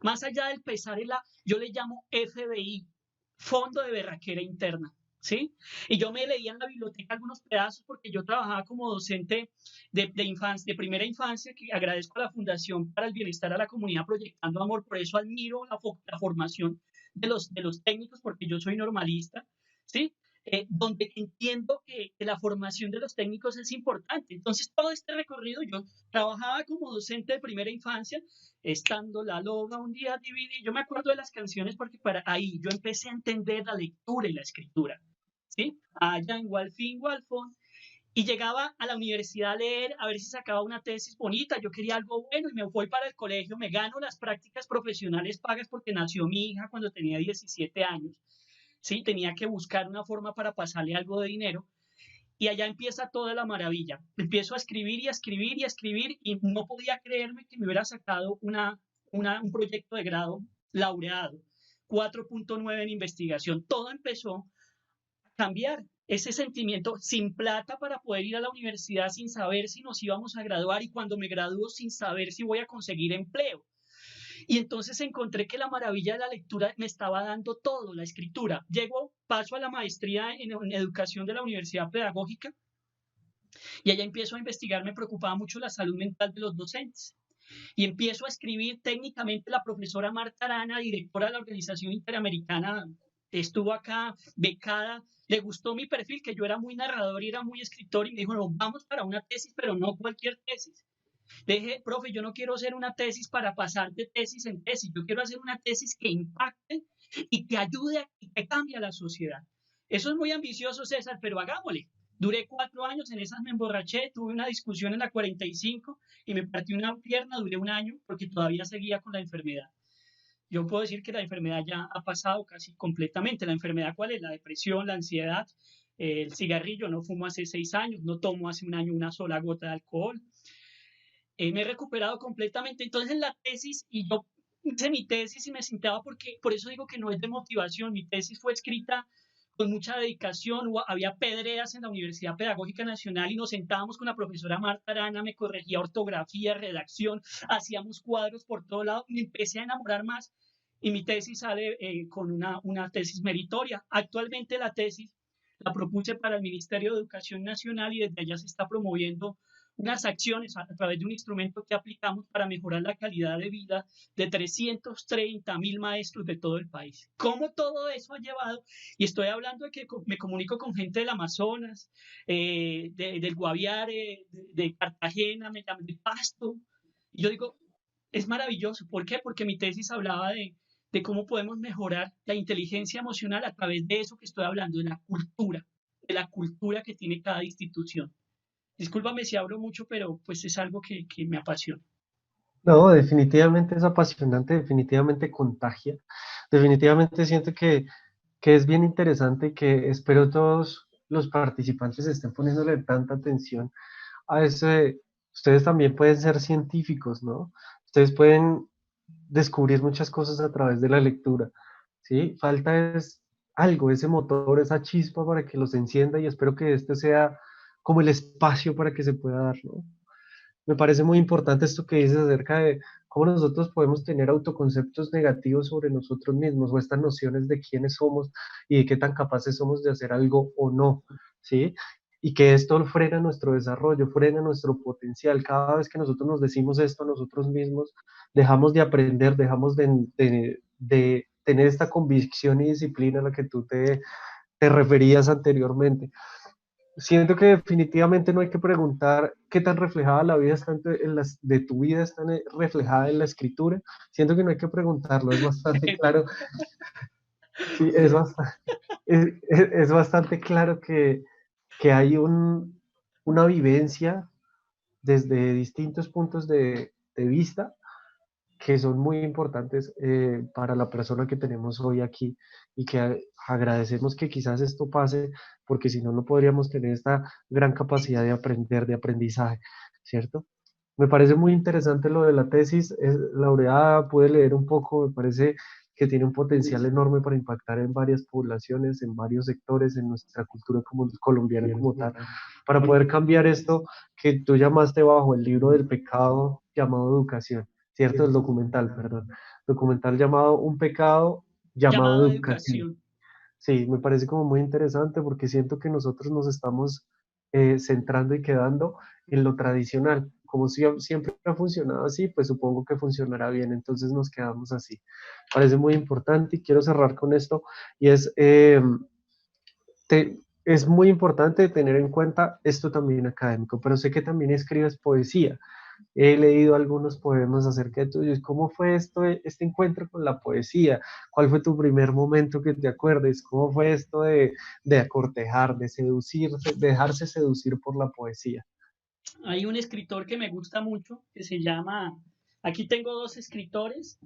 Más allá del pesar, yo le llamo FBI, Fondo de Berraquera Interna. ¿Sí? Y yo me leía en la biblioteca algunos pedazos porque yo trabajaba como docente de primera infancia, que agradezco a la Fundación para el Bienestar a la Comunidad Proyectando Amor, por eso admiro la formación de los técnicos, porque yo soy normalista, ¿sí? Donde entiendo que la formación de los técnicos es importante. Entonces, todo este recorrido, yo trabajaba como docente de primera infancia, estando la loba un día dividí, yo me acuerdo de las canciones porque para ahí yo empecé a entender la lectura y la escritura, ¿sí? Allá en Walfín, Walfón, y llegaba a la universidad a leer, a ver si sacaba una tesis bonita, yo quería algo bueno y me voy para el colegio, me gano las prácticas profesionales pagas porque nació mi hija cuando tenía 17 años, ¿sí? Tenía que buscar una forma para pasarle algo de dinero y allá empieza toda la maravilla. Empiezo a escribir y a escribir y a escribir y no podía creerme que me hubiera sacado un proyecto de grado laureado, 4.9 en investigación. Todo empezó a cambiar. Ese sentimiento sin plata para poder ir a la universidad sin saber si nos íbamos a graduar y cuando me gradúo sin saber si voy a conseguir empleo. Y entonces encontré que la maravilla de la lectura me estaba dando todo, la escritura. Llego, paso a la maestría en educación de la Universidad Pedagógica y allá empiezo a investigar, me preocupaba mucho la salud mental de los docentes. Y empiezo a escribir técnicamente. La profesora Marta Arana, directora de la Organización Interamericana, estuvo acá becada, le gustó mi perfil, que yo era muy narrador y era muy escritor, y me dijo, no, vamos para una tesis, pero no cualquier tesis. Le dije, profe, yo no quiero hacer una tesis para pasar de tesis en tesis, yo quiero hacer una tesis que impacte y que ayude y que cambie a la sociedad. Eso es muy ambicioso, César, pero hagámosle. Duré 4 años, en esas me emborraché, tuve una discusión en la 45 y me partí una pierna, duré un año porque todavía seguía con la enfermedad. Yo puedo decir que la enfermedad ya ha pasado casi completamente. ¿La enfermedad cuál es? La depresión, la ansiedad, el cigarrillo. No fumo hace 6 años, no tomo hace un año una sola gota de alcohol. Me he recuperado completamente. Entonces la tesis, y yo hice mi tesis y me sentaba porque, por eso digo que no es de motivación, mi tesis fue escrita con mucha dedicación, había pedreras en la Universidad Pedagógica Nacional y nos sentábamos con la profesora Marta Arana, me corregía ortografía, redacción, hacíamos cuadros por todo lado, me empecé a enamorar más y mi tesis sale con una tesis meritoria. Actualmente la tesis la propuse para el Ministerio de Educación Nacional y desde allá se está promoviendo unas acciones a través de un instrumento que aplicamos para mejorar la calidad de vida de 330.000 maestros de todo el país. ¿Cómo todo eso ha llevado? Y estoy hablando de que me comunico con gente del Amazonas, del Guaviare, de Cartagena, de Pasto. Y yo digo, es maravilloso. ¿Por qué? Porque mi tesis hablaba de cómo podemos mejorar la inteligencia emocional a través de eso que estoy hablando, de la cultura que tiene cada institución. Discúlpame si hablo mucho, pero pues es algo que me apasiona. No, definitivamente es apasionante, definitivamente contagia, definitivamente siento que es bien interesante y que espero todos los participantes estén poniéndole tanta atención a ese. Ustedes también pueden ser científicos, ¿no? Ustedes pueden descubrir muchas cosas a través de la lectura, ¿sí? Falta es algo, ese motor, esa chispa para que los encienda y espero que este sea como el espacio para que se pueda dar, ¿no? Me parece muy importante esto que dices acerca de cómo nosotros podemos tener autoconceptos negativos sobre nosotros mismos o estas nociones de quiénes somos y de qué tan capaces somos de hacer algo o no, ¿sí? Y que esto frena nuestro desarrollo, frena nuestro potencial. Cada vez que nosotros nos decimos esto a nosotros mismos, dejamos de aprender, dejamos de tener esta convicción y disciplina a la que tú te referías anteriormente. Siento que definitivamente no hay que preguntar qué tan reflejada la vida está de tu vida está reflejada en la escritura. Siento que no hay que preguntarlo, es bastante claro. Sí, es bastante claro que hay una vivencia desde distintos puntos de vista que son muy importantes para la persona que tenemos hoy aquí y que agradecemos que quizás esto pase porque si no, no podríamos tener esta gran capacidad de aprender, de aprendizaje, ¿cierto? Me parece muy interesante lo de la tesis, es laureada, pude leer un poco, me parece que tiene un potencial enorme para impactar en varias poblaciones, en varios sectores, en nuestra cultura como colombiana como tal, para poder cambiar esto que tú llamaste bajo el libro del pecado llamado educación. ¿Cierto? El documental, perdón. Documental llamado Un pecado llamado Llamado educación. educación. Sí, me parece como muy interesante porque siento que nosotros nos estamos centrando y quedando en lo tradicional. Como siempre ha funcionado así, pues supongo que funcionará bien, entonces nos quedamos así. Parece muy importante y quiero cerrar con esto y es es muy importante tener en cuenta esto también académico, pero sé que también escribes poesía. He leído algunos poemas acerca de tuyos. ¿Cómo fue este encuentro con la poesía? ¿Cuál fue tu primer momento que te acuerdes? ¿Cómo fue esto de acortejar, de seducirse, de dejarse seducir por la poesía? Hay un escritor que me gusta mucho, que se llama, aquí tengo dos escritores,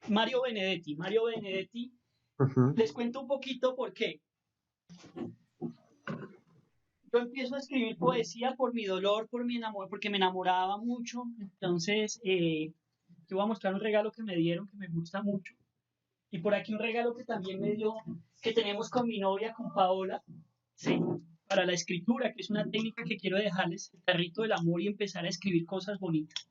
Mario Benedetti. Mario Benedetti, Ujú, les cuento un poquito por qué. Yo empiezo a escribir poesía por mi dolor, por mi amor, porque me enamoraba mucho. Entonces, te voy a mostrar un regalo que me dieron que me gusta mucho. Y por aquí un regalo que también me dio, que tenemos con mi novia, con Paola, ¿sí? Para la escritura, que es una técnica que quiero dejarles, el carrito del amor y empezar a escribir cosas bonitas.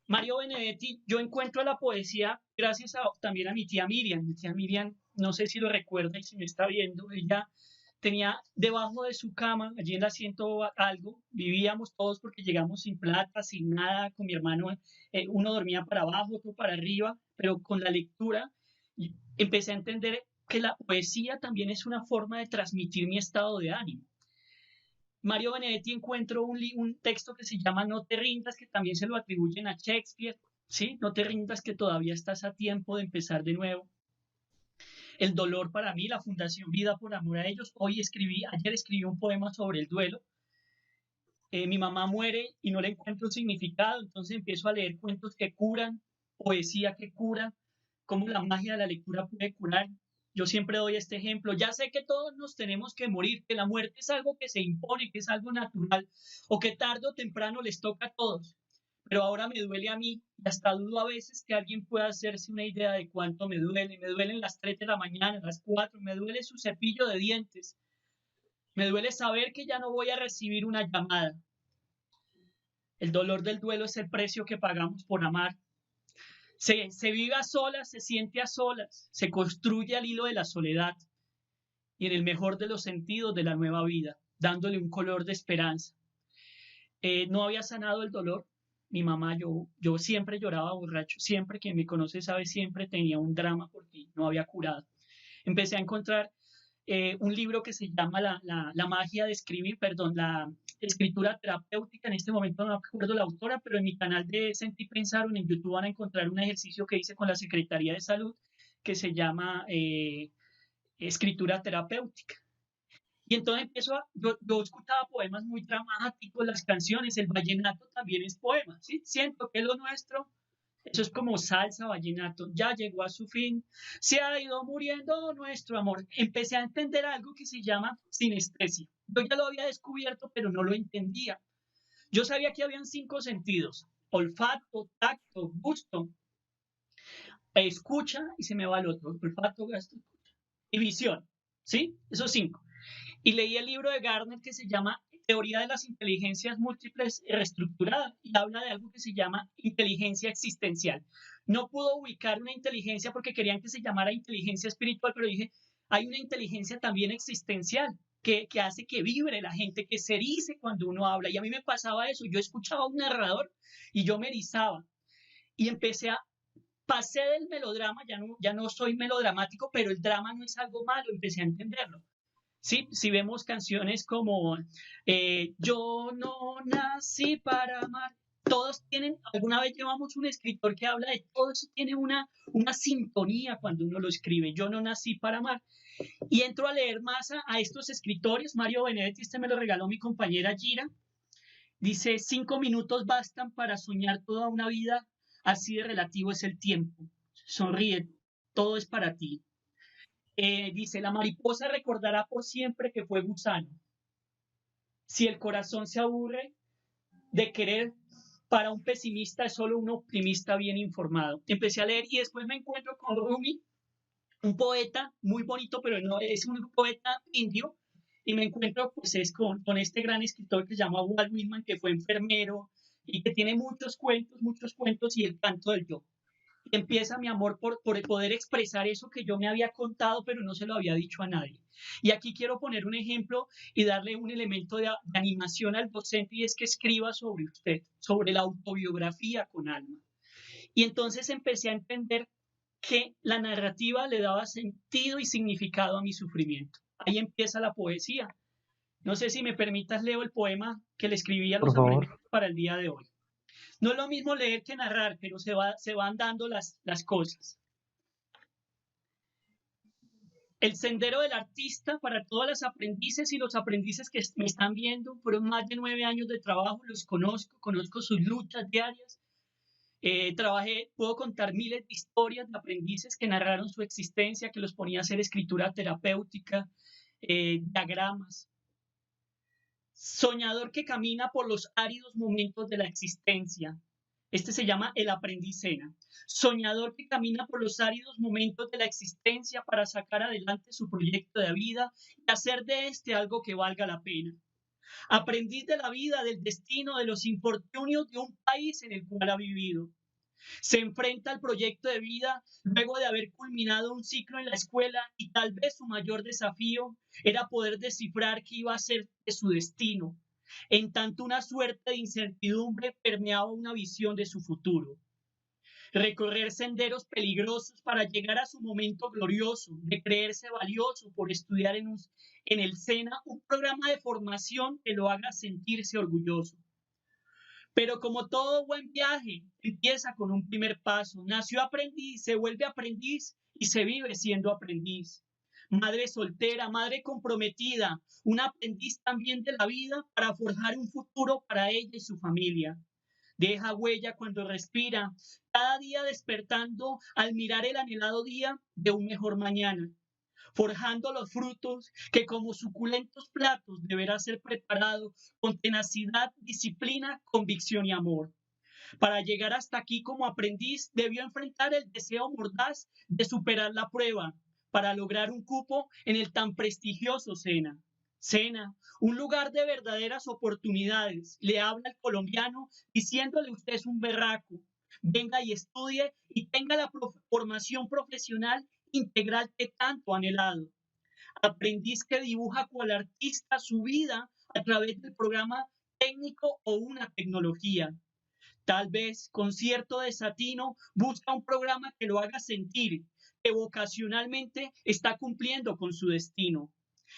Mario Benedetti, yo encuentro la poesía gracias también a mi tía Miriam. Mi tía Miriam, no sé si lo recuerda y si me está viendo, ella tenía debajo de su cama, allí en el asiento algo, vivíamos todos porque llegamos sin plata, sin nada, con mi hermano, uno dormía para abajo, otro para arriba, pero con la lectura empecé a entender que la poesía también es una forma de transmitir mi estado de ánimo. Mario Benedetti encuentro un texto que se llama No te rindas, que también se lo atribuyen a Shakespeare, ¿sí? No te rindas, que todavía estás a tiempo de empezar de nuevo. El dolor para mí, la Fundación Vida por Amor a Ellos. Ayer escribí un poema sobre el duelo. Mi mamá muere y no le encuentro significado, entonces empiezo a leer cuentos que curan, poesía que cura, cómo la magia de la lectura puede curar. Yo siempre doy este ejemplo. Ya sé que todos nos tenemos que morir, que la muerte es algo que se impone, que es algo natural, o que tarde o temprano les toca a todos. Pero ahora me duele a mí y hasta dudo a veces que alguien pueda hacerse una idea de cuánto me duele. Me duelen las 3 de la mañana, las 4, me duele su cepillo de dientes, me duele saber que ya no voy a recibir una llamada. El dolor del duelo es el precio que pagamos por amar. Se vive a solas, se siente a solas, se construye al hilo de la soledad y en el mejor de los sentidos de la nueva vida, dándole un color de esperanza. No había sanado el dolor. Mi mamá, yo siempre lloraba borracho, siempre quien me conoce sabe, siempre tenía un drama porque no había curado. Empecé a encontrar un libro que se llama la magia de escribir, perdón, la escritura terapéutica. En este momento no me acuerdo la autora, pero en mi canal de Sentí Pensaron en YouTube van a encontrar un ejercicio que hice con la Secretaría de Salud que se llama escritura terapéutica. Y entonces yo escuchaba poemas muy dramáticos, las canciones, el vallenato también es poema, ¿sí? Siento que lo nuestro, eso es como salsa, vallenato, ya llegó a su fin, se ha ido muriendo nuestro amor. Empecé a entender algo que se llama sinestesia. Yo ya lo había descubierto, pero no lo entendía. Yo sabía que habían 5 sentidos: olfato, tacto, gusto, escucha, y se me va el otro, olfato, gasto y visión, ¿sí? Esos 5. Y leí el libro de Gardner que se llama Teoría de las Inteligencias Múltiples Reestructuradas y habla de algo que se llama inteligencia existencial. No pudo ubicar una inteligencia porque querían que se llamara inteligencia espiritual, pero dije, hay una inteligencia también existencial que hace que vibre la gente, que se erice cuando uno habla. Y a mí me pasaba eso, yo escuchaba a un narrador y yo me erizaba. Y pasé del melodrama, ya no soy melodramático, pero el drama no es algo malo, empecé a entenderlo. Sí, si vemos canciones como Yo no nací para amar, todos tienen, alguna vez llevamos un escritor que habla de todo eso, tiene una sintonía cuando uno lo escribe. Yo no nací para amar. Y entro a leer más a estos escritores. Mario Benedetti, este me lo regaló mi compañera Gira. Dice, 5 minutos bastan para soñar toda una vida, así de relativo es el tiempo. Sonríe, todo es para ti. Dice, la mariposa recordará por siempre que fue gusano. Si el corazón se aburre de querer, para un pesimista es solo un optimista bien informado. Empecé a leer y después me encuentro con Rumi, un poeta muy bonito, pero no es un poeta indio, y me encuentro pues con este gran escritor que se llama Walt Whitman, que fue enfermero y que tiene muchos cuentos y el canto del yo. Y empieza mi amor por poder expresar eso que yo me había contado, pero no se lo había dicho a nadie. Y aquí quiero poner un ejemplo y darle un elemento de animación al docente, y es que escriba sobre usted, sobre la autobiografía con alma. Y entonces empecé a entender que la narrativa le daba sentido y significado a mi sufrimiento. ahí empieza la poesía. No sé si me permitas, leo el poema que le escribí a Por los favor. aprendices para el día de hoy. No es lo mismo leer que narrar, pero se van dando las cosas. El sendero del artista para todas las aprendices y los aprendices que me están viendo, fueron más de 9 años de trabajo, los conozco sus luchas diarias. Puedo contar miles de historias de aprendices que narraron su existencia, que los ponía a hacer escritura terapéutica, diagramas. Soñador que camina por los áridos momentos de la existencia. Este se llama el aprendiz Sena. Soñador que camina por los áridos momentos de la existencia para sacar adelante su proyecto de vida y hacer de este algo que valga la pena. Aprendiz de la vida, del destino, de los infortunios de un país en el cual ha vivido. Se enfrenta al proyecto de vida luego de haber culminado un ciclo en la escuela y tal vez su mayor desafío era poder descifrar qué iba a ser de su destino. En tanto, una suerte de incertidumbre permeaba una visión de su futuro. Recorrer senderos peligrosos para llegar a su momento glorioso, de creerse valioso por estudiar en el SENA un programa de formación que lo haga sentirse orgulloso. Pero como todo buen viaje, empieza con un primer paso. Nació aprendiz, se vuelve aprendiz y se vive siendo aprendiz. Madre soltera, madre comprometida, un aprendiz también de la vida para forjar un futuro para ella y su familia. Deja huella cuando respira, cada día despertando al mirar el anhelado día de un mejor mañana, forjando los frutos que como suculentos platos deberá ser preparado con tenacidad, disciplina, convicción y amor. Para llegar hasta aquí como aprendiz debió enfrentar el deseo mordaz de superar la prueba para lograr un cupo en el tan prestigioso SENA. SENA, un lugar de verdaderas oportunidades. Le habla el colombiano diciéndole: usted es un berraco. Venga y estudie y tenga la formación profesional integral que tanto ha anhelado. Aprendiz que dibuja cual artista su vida a través del programa técnico o una tecnología. Tal vez con cierto desatino busca un programa que lo haga sentir que vocacionalmente está cumpliendo con su destino.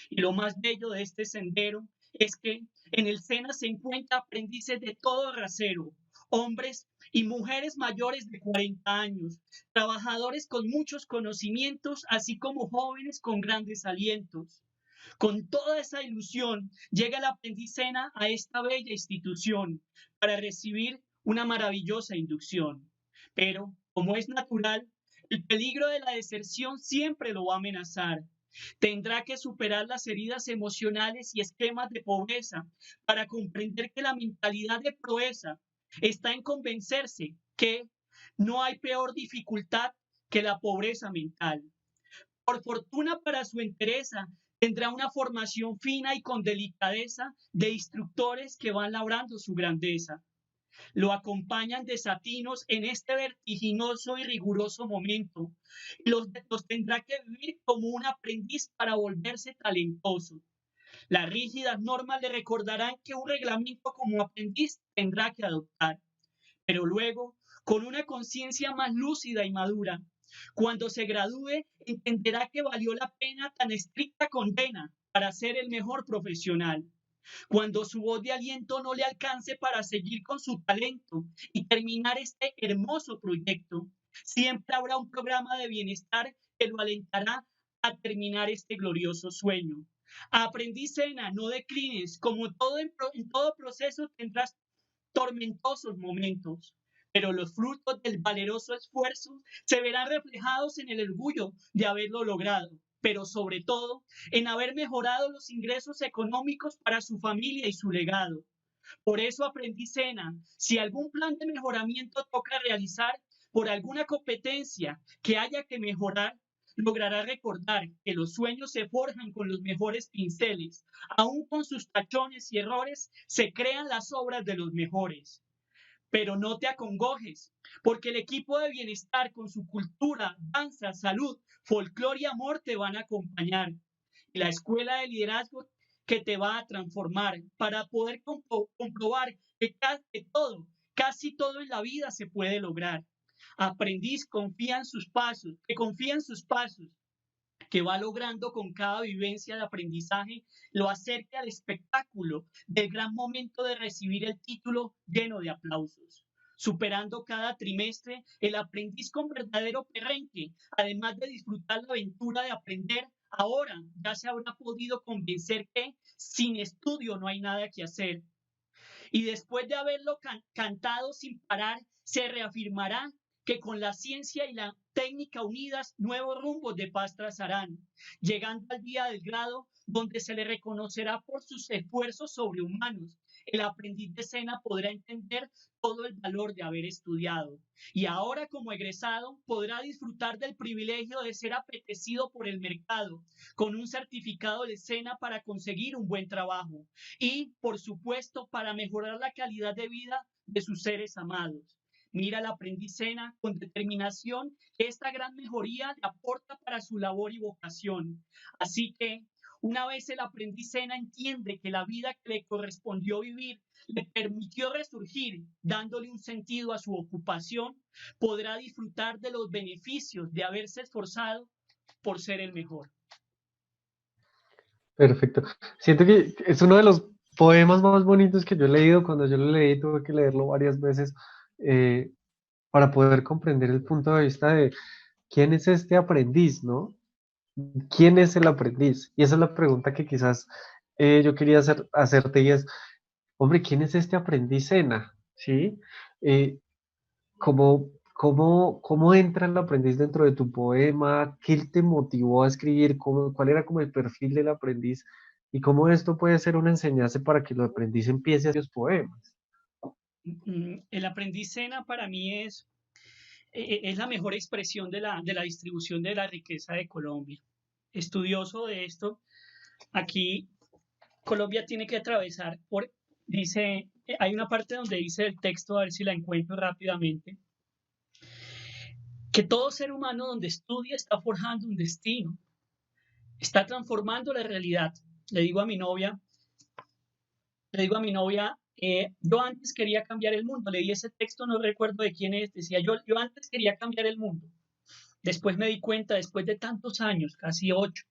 Y lo más bello de este sendero es que en el SENA se encuentran aprendices de todo rasero, hombres y mujeres mayores de 40 años, trabajadores con muchos conocimientos, así como jóvenes con grandes alientos. Con toda esa ilusión llega el aprendiz SENA a esta bella institución para recibir una maravillosa inducción. Pero, como es natural, el peligro de la deserción siempre lo va a amenazar. Tendrá que superar las heridas emocionales y esquemas de pobreza para comprender que la mentalidad de proeza está en convencerse que no hay peor dificultad que la pobreza mental. Por fortuna para su entereza, tendrá una formación fina y con delicadeza de instructores que van labrando su grandeza. Lo acompañan desatinos en este vertiginoso y riguroso momento. Y los tendrá que vivir como un aprendiz para volverse talentoso. Las rígidas normas le recordarán que un reglamento como aprendiz tendrá que adoptar. Pero luego, con una conciencia más lúcida y madura, cuando se gradúe, entenderá que valió la pena tan estricta condena para ser el mejor profesional. Cuando su voz de aliento no le alcance para seguir con su talento y terminar este hermoso proyecto, siempre habrá un programa de bienestar que lo alentará a terminar este glorioso sueño. Aprendiz SENA, no declines, como en todo proceso tendrás tormentosos momentos, pero los frutos del valeroso esfuerzo se verán reflejados en el orgullo de haberlo logrado, pero sobre todo en haber mejorado los ingresos económicos para su familia y su legado. Por eso aprendiz SENA, si algún plan de mejoramiento toca realizar por alguna competencia que haya que mejorar, logrará recordar que los sueños se forjan con los mejores pinceles. Aún con sus tachones y errores, se crean las obras de los mejores. Pero no te acongojes, porque el equipo de bienestar con su cultura, danza, salud, folclore y amor te van a acompañar. Y la escuela de liderazgo que te va a transformar para poder comprobar que casi todo en la vida se puede lograr. Aprendiz, confía en sus pasos, que va logrando con cada vivencia de aprendizaje lo acerque al espectáculo del gran momento de recibir el título lleno de aplausos. Superando cada trimestre, el aprendiz con verdadero perrenque, además de disfrutar la aventura de aprender, ahora ya se habrá podido convencer que sin estudio no hay nada que hacer. Y después de haberlo cantado sin parar, se reafirmará que con la ciencia y la técnica unidas, nuevos rumbos de paz trazarán, llegando al día del grado donde se le reconocerá por sus esfuerzos sobrehumanos. El aprendiz de Sena podrá entender todo el valor de haber estudiado. Y ahora, como egresado, podrá disfrutar del privilegio de ser apetecido por el mercado, con un certificado de Sena para conseguir un buen trabajo y, por supuesto, para mejorar la calidad de vida de sus seres amados. Mira al aprendiz Sena con determinación que esta gran mejoría le aporta para su labor y vocación. Así que, una vez el aprendiz Sena entiende que la vida que le correspondió vivir le permitió resurgir, dándole un sentido a su ocupación, podrá disfrutar de los beneficios de haberse esforzado por ser el mejor. Perfecto. Siento que es uno de los poemas más bonitos que yo he leído. Cuando yo lo leí, tuve que leerlo varias veces eh, para poder comprender el punto de vista de quién es este aprendiz, ¿no? ¿Quién es el aprendiz? Y esa es la pregunta que quizás yo quería hacerte y es, hombre, ¿quién es este aprendiz Sena? ¿Sí? Eh, ¿cómo entra el aprendiz dentro de tu poema? ¿Qué te motivó a escribir? ¿Cuál era como el perfil del aprendiz? ¿Y cómo esto puede ser una enseñanza para que el aprendiz empiece a hacer los poemas? El aprendiz Sena para mí es la mejor expresión de la distribución de la riqueza de Colombia. Estudioso de esto, aquí Colombia tiene que atravesar dice, hay una parte donde dice el texto, a ver si la encuentro rápidamente, que todo ser humano donde estudia está forjando un destino, está transformando la realidad. Le digo a mi novia, yo antes quería cambiar el mundo, leí ese texto, no recuerdo de quién es, decía yo antes quería cambiar el mundo. Después me di cuenta, después de tantos años, casi 8,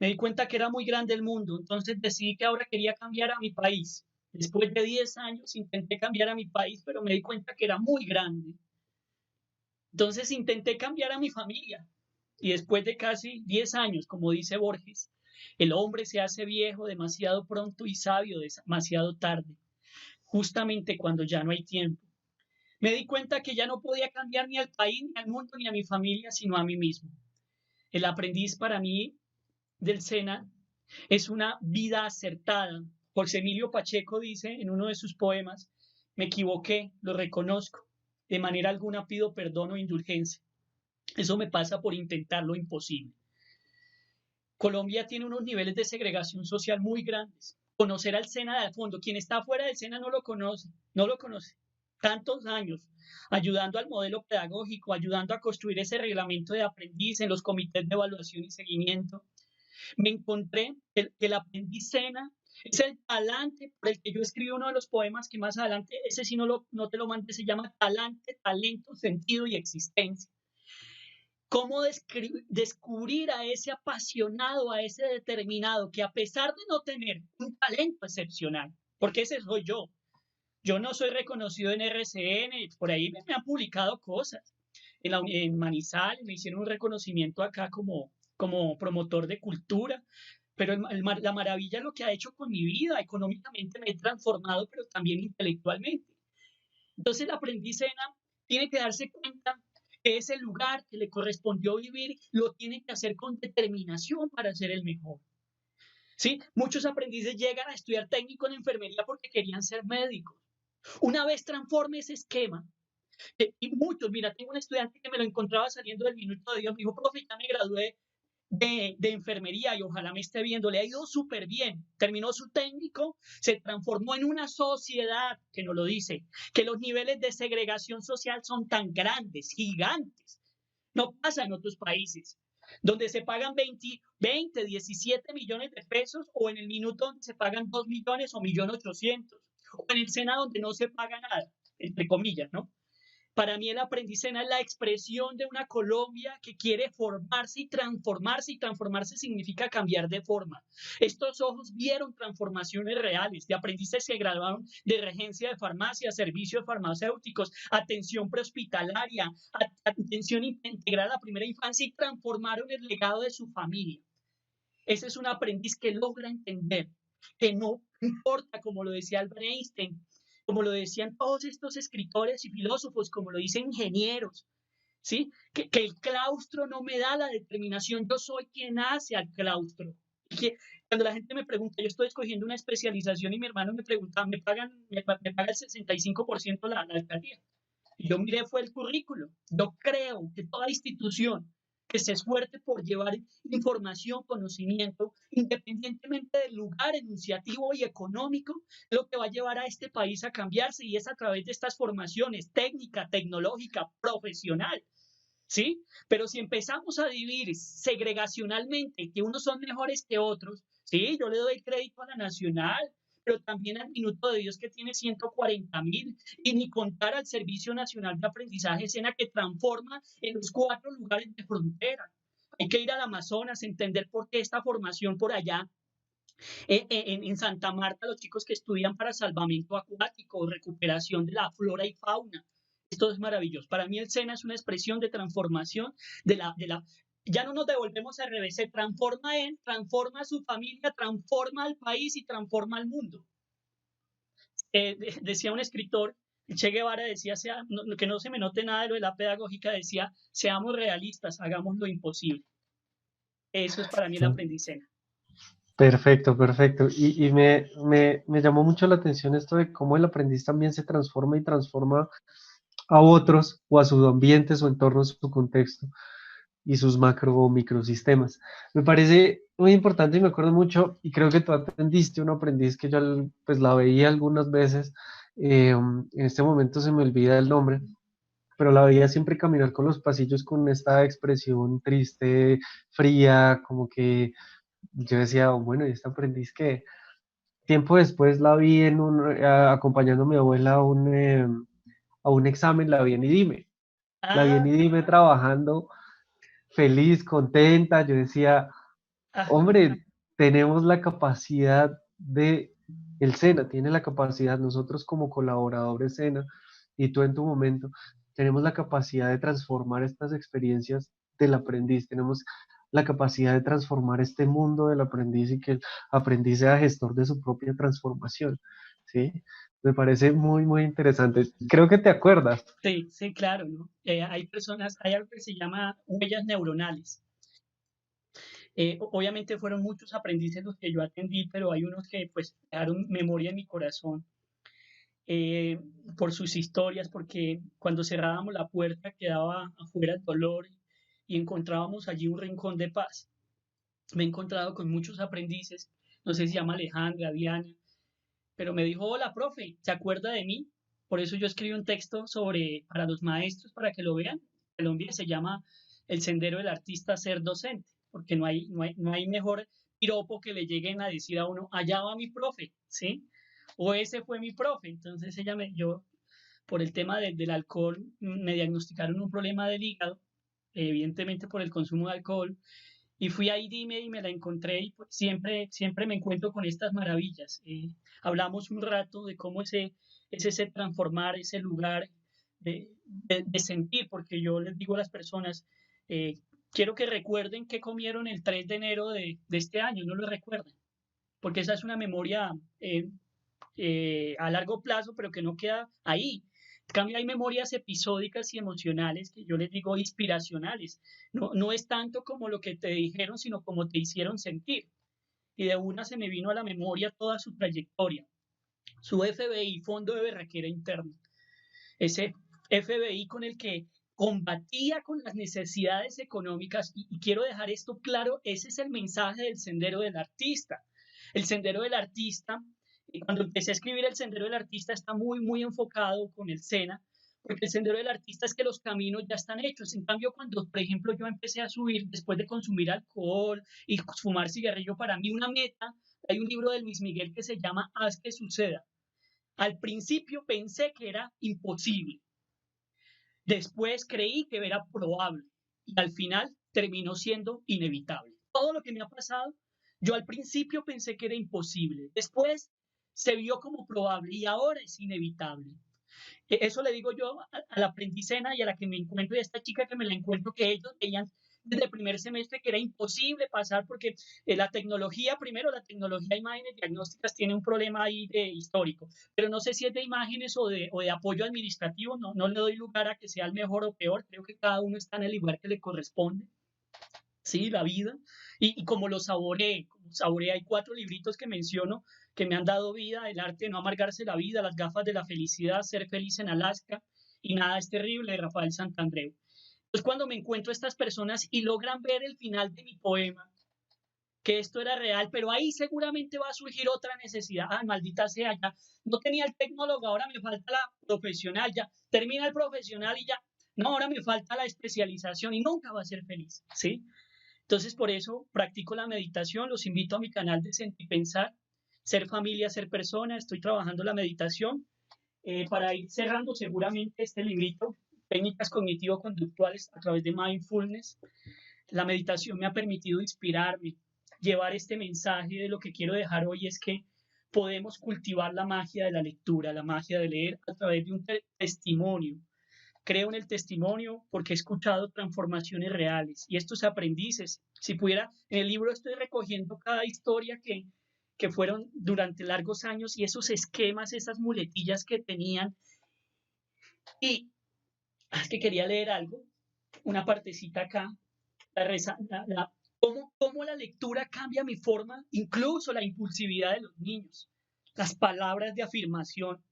me di cuenta que era muy grande el mundo, entonces decidí que ahora quería cambiar a mi país. Después de 10 años intenté cambiar a mi país, pero me di cuenta que era muy grande. Entonces intenté cambiar a mi familia. Y después de casi 10 años, como dice Borges, el hombre se hace viejo demasiado pronto y sabio demasiado tarde, justamente cuando ya no hay tiempo. Me di cuenta que ya no podía cambiar ni al país, ni al mundo, ni a mi familia, sino a mí mismo. El aprendiz para mí del Sena es una vida acertada. José Emilio Pacheco dice en uno de sus poemas, me equivoqué, lo reconozco, de manera alguna pido perdón o indulgencia. Eso me pasa por intentar lo imposible. Colombia tiene unos niveles de segregación social muy grandes. Conocer al Sena de fondo, quien está fuera del Sena no lo conoce. Tantos años ayudando al modelo pedagógico, ayudando a construir ese reglamento de aprendiz en los comités de evaluación y seguimiento. Me encontré que el aprendiz Sena es el talante por el que yo escribí uno de los poemas que más adelante, ese sí no te lo mandé, se llama Talante, Talento, Sentido y Existencia. Cómo descubrir a ese apasionado, a ese determinado, que a pesar de no tener un talento excepcional, porque ese soy yo no soy reconocido en RCN, por ahí me han publicado cosas. En Manizales me hicieron un reconocimiento acá como promotor de cultura, pero la maravilla es lo que ha hecho con mi vida. Económicamente me he transformado, pero también intelectualmente. Entonces el aprendiz Sena tiene que darse cuenta que ese lugar que le correspondió vivir lo tiene que hacer con determinación para ser el mejor. ¿Sí? Muchos aprendices llegan a estudiar técnico en enfermería porque querían ser médicos. Una vez transforme ese esquema, y muchos, mira, tengo un estudiante que me lo encontraba saliendo del Minuto de Dios, me dijo, profe, ya me gradué de enfermería y ojalá me esté viendo, le ha ido súper bien, terminó su técnico, se transformó en una sociedad que nos lo dice, que los niveles de segregación social son tan grandes, gigantes, no pasa en otros países, donde se pagan 20, 17 millones de pesos o en el Minuto donde se pagan 2 millones o 1.800.000, o en el Sena donde no se paga nada, entre comillas, ¿no? Para mí el Aprendicena es la expresión de una Colombia que quiere formarse y transformarse significa cambiar de forma. Estos ojos vieron transformaciones reales, de aprendices que graduaron de regencia de farmacia, servicios farmacéuticos, atención prehospitalaria, atención integral a la primera infancia y transformaron el legado de su familia. Ese es un aprendiz que logra entender que no importa, como lo decía Albert Einstein, como lo decían todos estos escritores y filósofos, como lo dicen ingenieros, ¿sí? Que el claustro no me da la determinación, yo soy quien hace al claustro. Cuando la gente me pregunta, yo estoy escogiendo una especialización y mi hermano me pregunta, me paga el 65% la alcaldía. Y yo miré fue el currículo. Yo creo que toda institución que se esfuerce por llevar información, conocimiento, independientemente del lugar enunciativo y económico, lo que va a llevar a este país a cambiarse y es a través de estas formaciones técnica, tecnológica, profesional. ¿Sí? Pero si empezamos a dividir segregacionalmente, que unos son mejores que otros, sí, yo le doy crédito a la Nacional, pero también al Minuto de Dios que tiene 140.000, y ni contar al Servicio Nacional de Aprendizaje SENA que transforma en los 4 lugares de frontera. Hay que ir al Amazonas, entender por qué esta formación por allá, en Santa Marta, los chicos que estudian para salvamento acuático, recuperación de la flora y fauna. Esto es maravilloso. Para mí el SENA es una expresión de transformación ya no nos devolvemos al revés, se transforma él, transforma a su familia, transforma al país y transforma al mundo. Decía un escritor, Che Guevara decía, que no se me note nada de lo de la pedagógica, decía, seamos realistas, hagamos lo imposible. Eso es para mí el Aprendicena. Perfecto, perfecto. Y me llamó mucho la atención esto de cómo el aprendiz también se transforma y transforma a otros o a su ambiente, su entorno, su contexto y sus macro o microsistemas. Me parece muy importante y me acuerdo mucho, y creo que tú atendiste un aprendiz que yo pues la veía algunas veces, en este momento se me olvida el nombre, pero la veía siempre caminar con los pasillos con esta expresión triste, fría, como que yo decía, bueno, ¿y este aprendiz qué? Tiempo después la vi acompañando a mi abuela a un examen, la vi en IDIME. La vi en IDIME trabajando feliz, contenta. Yo decía, hombre, tenemos la capacidad el SENA tiene la capacidad, nosotros como colaboradores SENA y tú en tu momento, tenemos la capacidad de transformar estas experiencias del aprendiz, tenemos la capacidad de transformar este mundo del aprendiz y que el aprendiz sea gestor de su propia transformación, ¿sí? Me parece muy, muy interesante. Creo que te acuerdas. Sí, sí, claro, ¿no? Hay algo que se llama huellas neuronales. Obviamente fueron muchos aprendices los que yo atendí, pero hay unos que pues dejaron memoria en mi corazón por sus historias, porque cuando cerrábamos la puerta quedaba afuera el dolor y encontrábamos allí un rincón de paz. Me he encontrado con muchos aprendices, no sé si se llama Alejandra, Diana, pero me dijo, hola, profe, ¿se acuerda de mí? Por eso yo escribí un texto para los maestros, para que lo vean. Colombia se llama El Sendero del Artista Ser Docente, porque no hay mejor piropo que le lleguen a decir a uno, allá va mi profe, ¿sí? O ese fue mi profe. Entonces yo, por el tema del alcohol, me diagnosticaron un problema del hígado, evidentemente por el consumo de alcohol, y fui a IDIME y me la encontré y pues siempre me encuentro con estas maravillas. Hablamos un rato de cómo es ese transformar ese lugar de sentir, porque yo les digo a las personas, quiero que recuerden qué comieron el 3 de enero de este año, no lo recuerden, porque esa es una memoria a largo plazo, pero que no queda ahí. En cambio, hay memorias episódicas y emocionales que yo les digo inspiracionales. No es tanto como lo que te dijeron, sino como te hicieron sentir. Y de una se me vino a la memoria toda su trayectoria. Su FBI, Fondo de Berraquera Interna. Ese FBI con el que combatía con las necesidades económicas. Y quiero dejar esto claro, ese es el mensaje del Sendero del Artista. El Sendero del Artista, cuando empecé a escribir el Sendero del Artista, está muy, muy enfocado con el SENA, porque el Sendero del Artista es que los caminos ya están hechos. En cambio, cuando, por ejemplo, yo empecé a subir después de consumir alcohol y fumar cigarrillo, para mí una meta, hay un libro de Luis Miguel que se llama Haz que suceda. Al principio pensé que era imposible. Después creí que era probable y al final terminó siendo inevitable. Todo lo que me ha pasado, yo al principio pensé que era imposible, después se vio como probable y ahora es inevitable. Eso le digo yo a la aprendicena y a la que me encuentro y a esta chica que me la encuentro, que ellos veían desde el primer semestre que era imposible pasar porque la tecnología, primero la tecnología de imágenes diagnósticas tiene un problema ahí de histórico, pero no sé si es de imágenes o de apoyo administrativo, no le doy lugar a que sea el mejor o peor, creo que cada uno está en el lugar que le corresponde. Sí, la vida, y como lo saboreé, hay 4 libritos que menciono que me han dado vida: El arte de no amargarse la vida, Las gafas de la felicidad, Ser feliz en Alaska y Nada es terrible, de Rafael Santandreu. Entonces cuando me encuentro a estas personas y logran ver el final de mi poema, que esto era real, pero ahí seguramente va a surgir otra necesidad. Ah, maldita sea, ya no tenía el tecnólogo, ahora me falta la profesional, ya termina el profesional y ya, no, ahora me falta la especialización y nunca va a ser feliz, ¿sí? Entonces, por eso practico la meditación, los invito a mi canal de Sentir Pensar, Ser Familia, Ser Persona. Estoy trabajando la meditación para ir cerrando seguramente este librito, Técnicas Cognitivo-Conductuales a través de Mindfulness. La meditación me ha permitido inspirarme, llevar este mensaje de lo que quiero dejar hoy es que podemos cultivar la magia de la lectura, la magia de leer a través de un testimonio. Creo en el testimonio porque he escuchado transformaciones reales y estos aprendices, si pudiera, en el libro estoy recogiendo cada historia que fueron durante largos años y esos esquemas, esas muletillas que tenían. Y es que quería leer algo, una partecita acá, cómo la lectura cambia mi forma, incluso la impulsividad de los niños, las palabras de afirmación,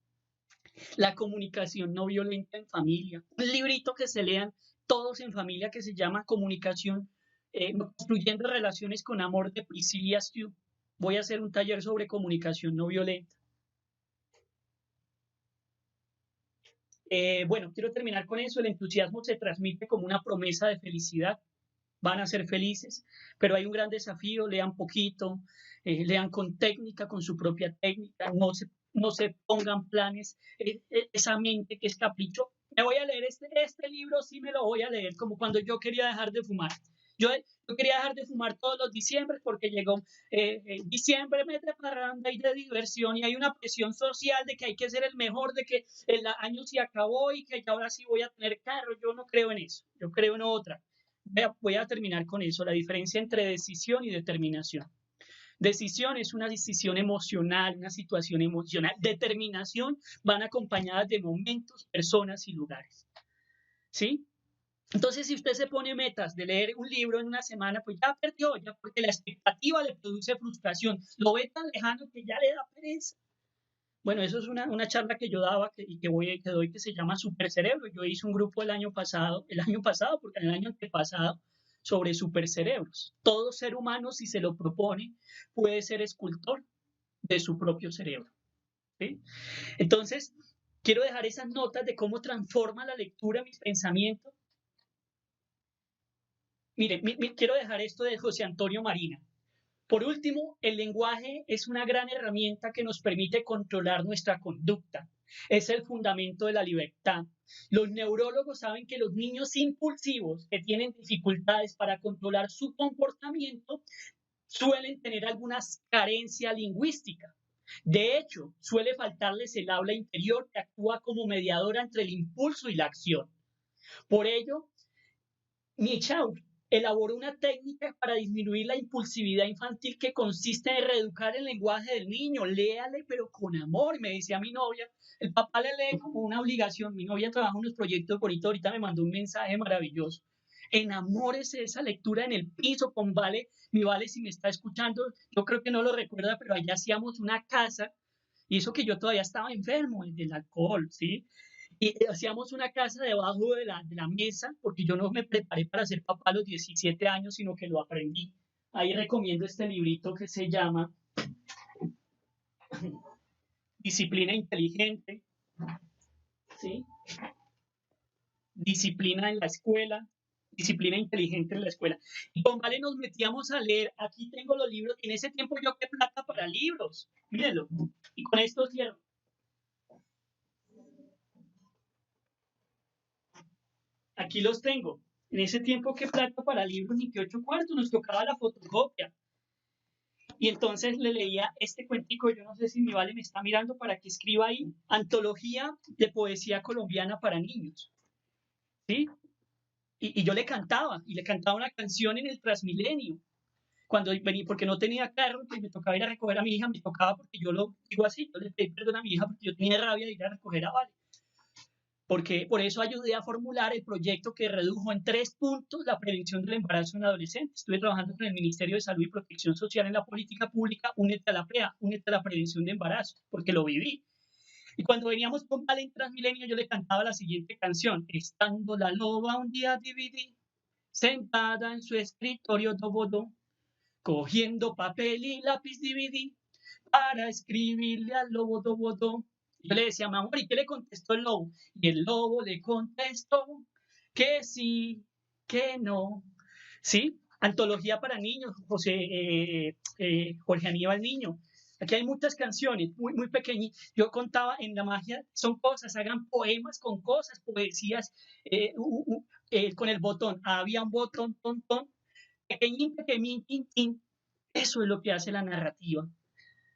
la comunicación no violenta en familia. Un librito que se lean todos en familia que se llama Comunicación, construyendo relaciones con amor, de Priscilla Stew. Voy a hacer un taller sobre comunicación no violenta. Bueno, quiero terminar con eso. El entusiasmo se transmite como una promesa de felicidad. Van a ser felices, pero hay un gran desafío: lean poquito, lean con técnica, con su propia técnica, no se pongan planes, esa mente que es capricho. Me voy a leer este libro, sí me lo voy a leer, como cuando yo quería dejar de fumar. Yo quería dejar de fumar todos los diciembres porque llegó diciembre, mes de parranda y de diversión, y hay una presión social de que hay que ser el mejor, de que el año se acabó y que ahora sí voy a tener carro. Yo no creo en eso, yo creo en otra. Voy a terminar con eso, la diferencia entre decisión y determinación. Decisión es una decisión emocional, una situación emocional. Determinación van acompañadas de momentos, personas y lugares. ¿Sí? Entonces, si usted se pone metas de leer un libro en una semana, pues ya perdió, ya, porque la expectativa le produce frustración. Lo ve tan lejano que ya le da pereza. Bueno, eso es una charla que yo daba que doy, que se llama Supercerebro. Yo hice un grupo el año pasado, porque en el año antepasado, sobre supercerebros. Todo ser humano, si se lo propone, puede ser escultor de su propio cerebro. ¿Sí? Entonces, quiero dejar esas notas de cómo transforma la lectura mis pensamientos. Mire, quiero dejar esto de José Antonio Marina. Por último, el lenguaje es una gran herramienta que nos permite controlar nuestra conducta. Es el fundamento de la libertad. Los neurólogos saben que los niños impulsivos que tienen dificultades para controlar su comportamiento suelen tener algunas carencias lingüísticas. De hecho, suele faltarles el habla interior que actúa como mediadora entre el impulso y la acción. Por ello, Michau elaboró una técnica para disminuir la impulsividad infantil que consiste en reeducar el lenguaje del niño. Léale, pero con amor. Me decía mi novia, el papá le lee como una obligación. Mi novia trabaja en unos proyectos bonitos, ahorita me mandó un mensaje maravilloso. Enamórese de esa lectura en el piso con Vale. Mi Vale, si me está escuchando, yo creo que no lo recuerda, pero allá hacíamos una casa, y eso que yo todavía estaba enfermo del alcohol, ¿sí? Y hacíamos una casa debajo de la mesa, porque yo no me preparé para ser papá a los 17 años, sino que lo aprendí. Ahí recomiendo este librito que se llama Disciplina Inteligente, ¿sí? Disciplina en la escuela, Disciplina Inteligente en la escuela. Y con Vale nos metíamos a leer. Aquí tengo los libros. En ese tiempo yo qué plata para libros. Mírenlo. Y con esto cierro. aquí los tengo. En ese tiempo, ¿qué plata para libros ni qué 8 cuartos? Nos tocaba la fotocopia. Y entonces le leía este cuentico, yo no sé si mi vale me está mirando para que escriba ahí, Antología de Poesía Colombiana para Niños. ¿Sí? Y yo le cantaba una canción en el Transmilenio. Cuando venía, porque no tenía carro, pues me tocaba ir a recoger a mi hija, me tocaba porque yo lo digo así, yo le pedí perdón a mi hija porque yo tenía rabia de ir a recoger a Vale. Porque por eso ayudé a formular el proyecto que redujo en 3 puntos la prevención del embarazo en adolescentes. Estuve trabajando con el Ministerio de Salud y Protección Social en la política pública, únete a la PREA, únete a la prevención de embarazo, porque lo viví. Y cuando veníamos con Vale en Transmilenio, yo le cantaba la siguiente canción: estando la loba un día dividí, sentada en su escritorio dobodó, cogiendo papel y lápiz dividí para escribirle al lobo dobodó. Yo le decía, mi amor, ¿y qué le contestó el lobo? Y el lobo le contestó que sí, que no. ¿Sí? Antología para niños, Jorge Aníbal Niño. Aquí hay muchas canciones, muy, muy pequeñas. Yo contaba en la magia, son cosas, hagan poemas con cosas, poesías, con el botón. Había un botón, ton, ton, pequeñín, pequeñín, tin, tin. Eso es lo que hace la narrativa.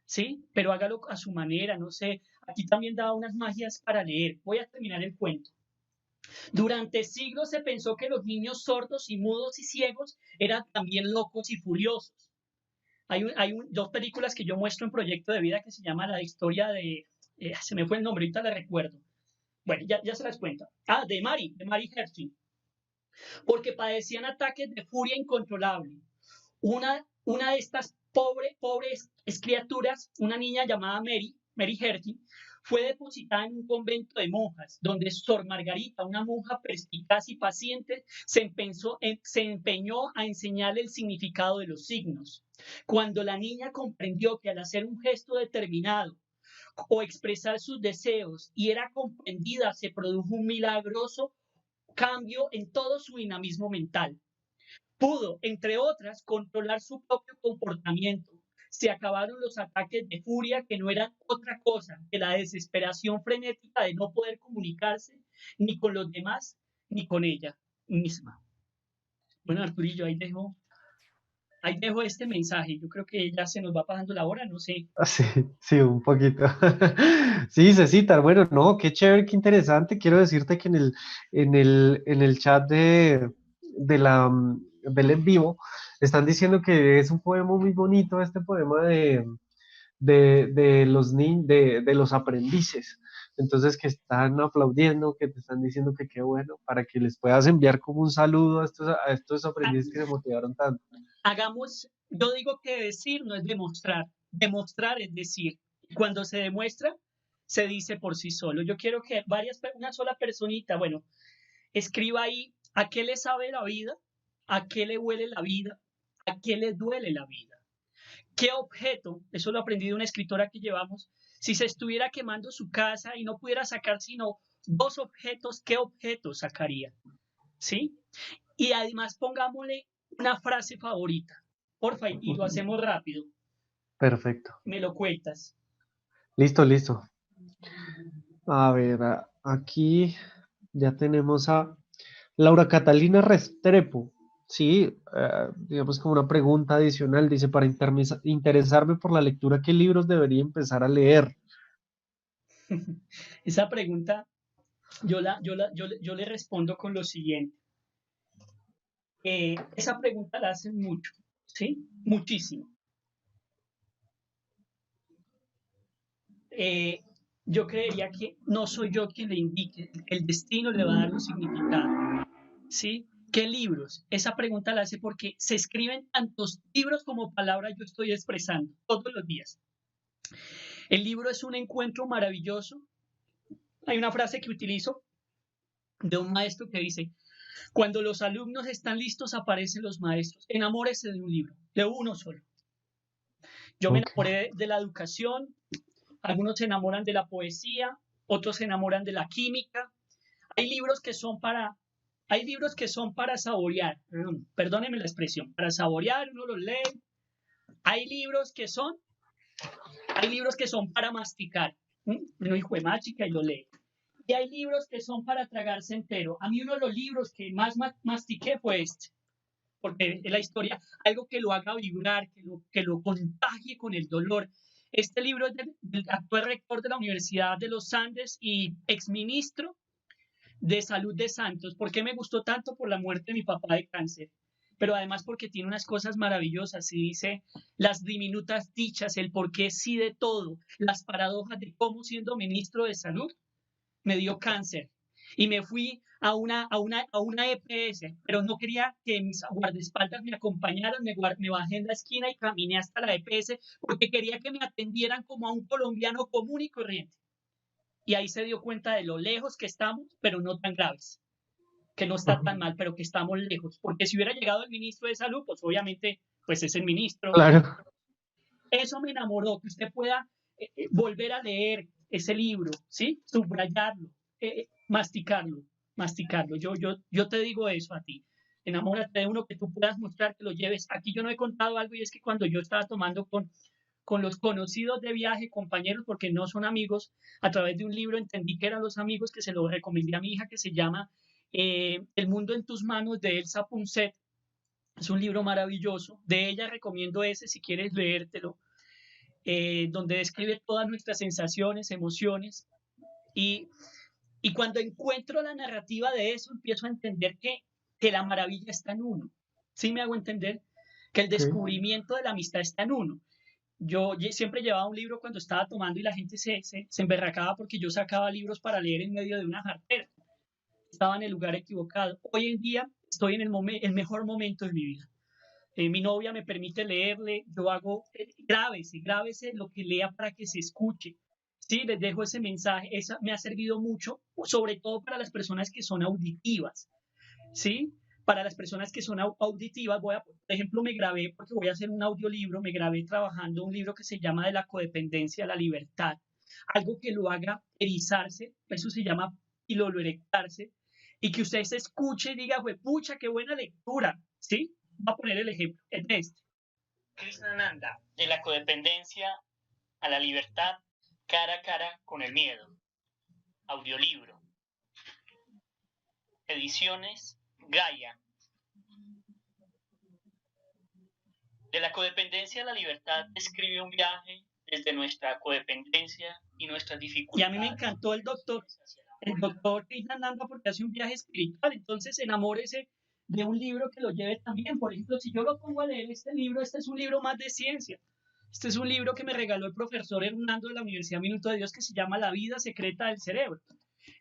¿Sí? Pero hágalo a su manera, no sé. Aquí también daba unas magias para leer. Voy a terminar el cuento. Durante siglos se pensó que los niños sordos y mudos y ciegos eran también locos y furiosos. Hay 2 películas que yo muestro en Proyecto de Vida que se llama La historia de... se me fue el nombre, ahorita la recuerdo. Bueno, ya se las cuento. De Mary Hershey. Porque padecían ataques de furia incontrolable. Una de estas pobres criaturas, una niña llamada Mary Hershey, fue depositada en un convento de monjas, donde Sor Margarita, una monja perspicaz y paciente, se empeñó a enseñarle el significado de los signos. Cuando la niña comprendió que al hacer un gesto determinado o expresar sus deseos y era comprendida, se produjo un milagroso cambio en todo su dinamismo mental. Pudo, entre otras, controlar su propio comportamiento. Se acabaron los ataques de furia, que no eran otra cosa que la desesperación frenética de no poder comunicarse ni con los demás ni con ella misma. Bueno, Arturillo, ahí dejo este mensaje. Yo creo que ya se nos va pasando la hora, no sé. Sí, sí, un poquito. Sí, Cecitar, bueno, no, qué chévere, qué interesante. Quiero decirte que en el chat del en vivo están diciendo que es un poema muy bonito, este poema de los aprendices. Entonces, que están aplaudiendo, que te están diciendo que qué bueno, para que les puedas enviar como un saludo a estos aprendices que se motivaron tanto. Yo digo que decir no es demostrar es decir. Cuando se demuestra, se dice por sí solo. Yo quiero que una sola personita, bueno, escriba ahí a qué le sabe la vida, a qué le huele la vida, a qué le duele la vida. ¿Qué objeto? Eso lo aprendí de una escritora que llevamos. Si se estuviera quemando su casa y no pudiera sacar sino 2 objetos, ¿qué objetos sacaría? ¿Sí? Y además pongámosle una frase favorita. Porfa, y lo hacemos rápido. Perfecto. Me lo cuentas. Listo, listo. A ver, aquí ya tenemos a Laura Catalina Restrepo. Sí, digamos como una pregunta adicional. Dice, para interesarme por la lectura, ¿qué libros debería empezar a leer? Esa pregunta yo le respondo con lo siguiente. Esa pregunta la hacen mucho, ¿sí? Muchísimo. Yo creería que no soy yo quien le indique, el destino le va a dar un significado, ¿sí? ¿Qué libros? Esa pregunta la hace porque se escriben tantos libros como palabras yo estoy expresando todos los días. El libro es un encuentro maravilloso. Hay una frase que utilizo de un maestro que dice: cuando los alumnos están listos, aparecen los maestros. Enamórese de un libro, de uno solo. Yo me enamoré de la educación, algunos se enamoran de la poesía, otros se enamoran de la química. Hay libros que son para saborear, perdónenme la expresión, para saborear, uno los lee. Hay libros que son para masticar. Uno hijo de más chica y lo lee. Y hay libros que son para tragarse entero. A mí uno de los libros que más mastiqué fue este, porque es la historia, algo que lo haga vibrar, que lo contagie con el dolor. Este libro es del actual rector de la Universidad de los Andes y exministro de Salud de Santos. ¿Por qué me gustó tanto? Por la muerte de mi papá de cáncer, pero además porque tiene unas cosas maravillosas y dice las diminutas dichas, el por qué sí de todo, las paradojas de cómo siendo ministro de Salud me dio cáncer y me fui a una EPS, pero no quería que mis guardaespaldas me acompañaran, me bajé en la esquina y caminé hasta la EPS porque quería que me atendieran como a un colombiano común y corriente. Y ahí se dio cuenta de lo lejos que estamos, pero no tan graves, que no está tan mal, pero que estamos lejos, porque si hubiera llegado el ministro de Salud, pues obviamente, pues es el ministro. Claro. Eso me enamoró, que usted pueda volver a leer ese libro, ¿sí? Subrayarlo, masticarlo. Yo te digo eso a ti. Enamórate de uno que tú puedas mostrar, que lo lleves. Aquí yo no he contado algo y es que cuando yo estaba tomando con los conocidos de viaje, compañeros, porque no son amigos, a través de un libro entendí que eran los amigos, que se lo recomendé a mi hija, que se llama El mundo en tus manos, de Elsa Punset. Es un libro maravilloso. De ella recomiendo ese si quieres leértelo, donde describe todas nuestras sensaciones, emociones. Y cuando encuentro la narrativa de eso, empiezo a entender que la maravilla está en uno. ¿Sí me hago entender? Que el descubrimiento de la amistad está en uno. Yo siempre llevaba un libro cuando estaba tomando y la gente se emberracaba porque yo sacaba libros para leer en medio de una jartera. Estaba en el lugar equivocado. Hoy en día estoy en el mejor momento de mi vida. Mi novia me permite leerle, yo hago, grábese lo que lea para que se escuche. Sí, les dejo ese mensaje, esa me ha servido mucho, sobre todo para las personas que son auditivas. ¿Sí? Para las personas que son auditivas, por ejemplo, me grabé, porque voy a hacer un audiolibro, me grabé trabajando un libro que se llama De la codependencia a la libertad. Algo que lo haga erizarse, eso se llama erectarse, y que usted se escuche y diga, pucha, qué buena lectura, ¿sí? Voy a poner el ejemplo, es este. Krishnananda, De la codependencia a la libertad, cara a cara con el miedo. Audiolibro. Ediciones Gaia. De la codependencia a la libertad describe un viaje desde nuestra codependencia y nuestras dificultades. Y a mí me encantó el doctor Krishnananda porque hace un viaje espiritual, entonces enamórese de un libro que lo lleve también. Por ejemplo, si yo lo pongo a leer este libro, este es un libro más de ciencia. Este es un libro que me regaló el profesor Hernando de la Universidad Minuto de Dios que se llama La vida secreta del cerebro.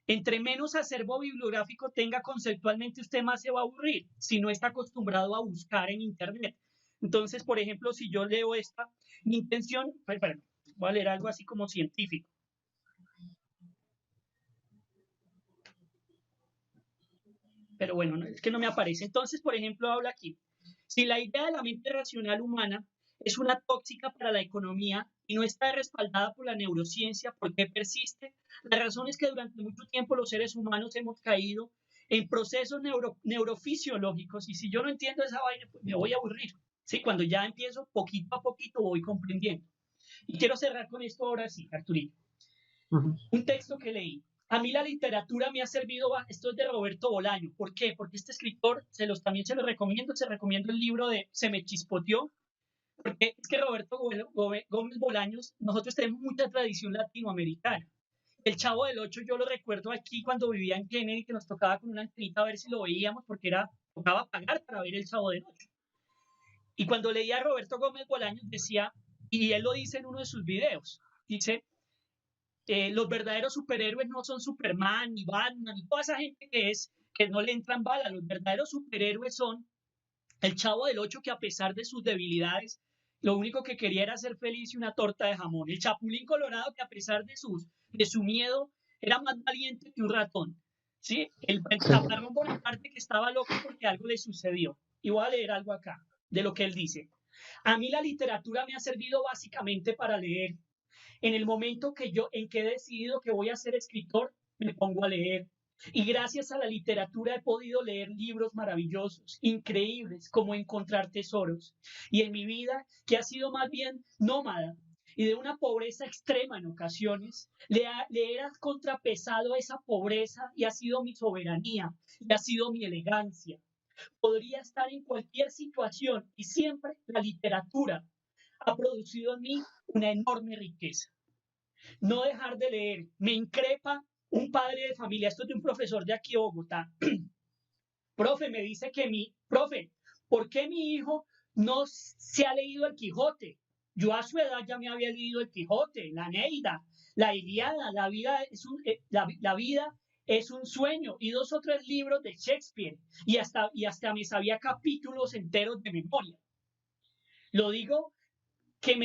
Entre menos acervo bibliográfico tenga conceptualmente, usted más se va a aburrir si no está acostumbrado a buscar en internet. Entonces, por ejemplo, si yo leo esta, mi intención, voy a leer algo así como científico. Pero bueno, es que no me aparece. Entonces, por ejemplo, habla aquí. Si la idea de la mente racional humana es una tóxica para la economía y no está respaldada por la neurociencia, ¿por qué persiste? La razón es que durante mucho tiempo los seres humanos hemos caído en procesos neurofisiológicos y si yo no entiendo esa vaina, pues me voy a aburrir. ¿Sí? Cuando ya empiezo, poquito a poquito voy comprendiendo. Y quiero cerrar con esto ahora sí, Arturito. Un texto que leí. A mí la literatura me ha servido, esto es de Roberto Bolaño. ¿Por qué? Porque este escritor, también se lo recomiendo, el libro de Se me chispoteó, porque es que Roberto Gómez Bolaños, nosotros tenemos mucha tradición latinoamericana. El Chavo del Ocho yo lo recuerdo aquí cuando vivía en Kennedy, que nos tocaba con una antenita a ver si lo veíamos, porque tocaba pagar para ver el Chavo del Ocho. Y cuando leía a Roberto Gómez Bolaños decía, y él lo dice en uno de sus videos, dice, los verdaderos superhéroes no son Superman, ni Batman, ni toda esa gente que no le entran balas. Los verdaderos superhéroes son el Chavo del Ocho, que a pesar de sus debilidades, lo único que quería era ser feliz y una torta de jamón. El Chapulín Colorado, que a pesar de su miedo, era más valiente que un ratón. ¿Sí? El Chaparrón Bonaparte, que estaba loco porque algo le sucedió. Y voy a leer algo acá de lo que él dice. A mí la literatura me ha servido básicamente para leer. En el momento en que he decidido que voy a ser escritor, me pongo a leer. Y gracias a la literatura he podido leer libros maravillosos, increíbles, como Encontrar tesoros. Y en mi vida, que ha sido más bien nómada, y de una pobreza extrema en ocasiones, le era contrapesado a esa pobreza y ha sido mi soberanía, y ha sido mi elegancia. Podría estar en cualquier situación y siempre la literatura ha producido en mí una enorme riqueza. No dejar de leer. Me increpa un padre de familia, esto es de un profesor de aquí de Bogotá. Profe, me dice que profe, ¿por qué mi hijo no se ha leído el Quijote? Yo a su edad ya me había leído el Quijote, la Neida, la Ilíada, la vida es un sueño y 2 o 3 libros de Shakespeare y hasta me sabía capítulos enteros de memoria. Le digo que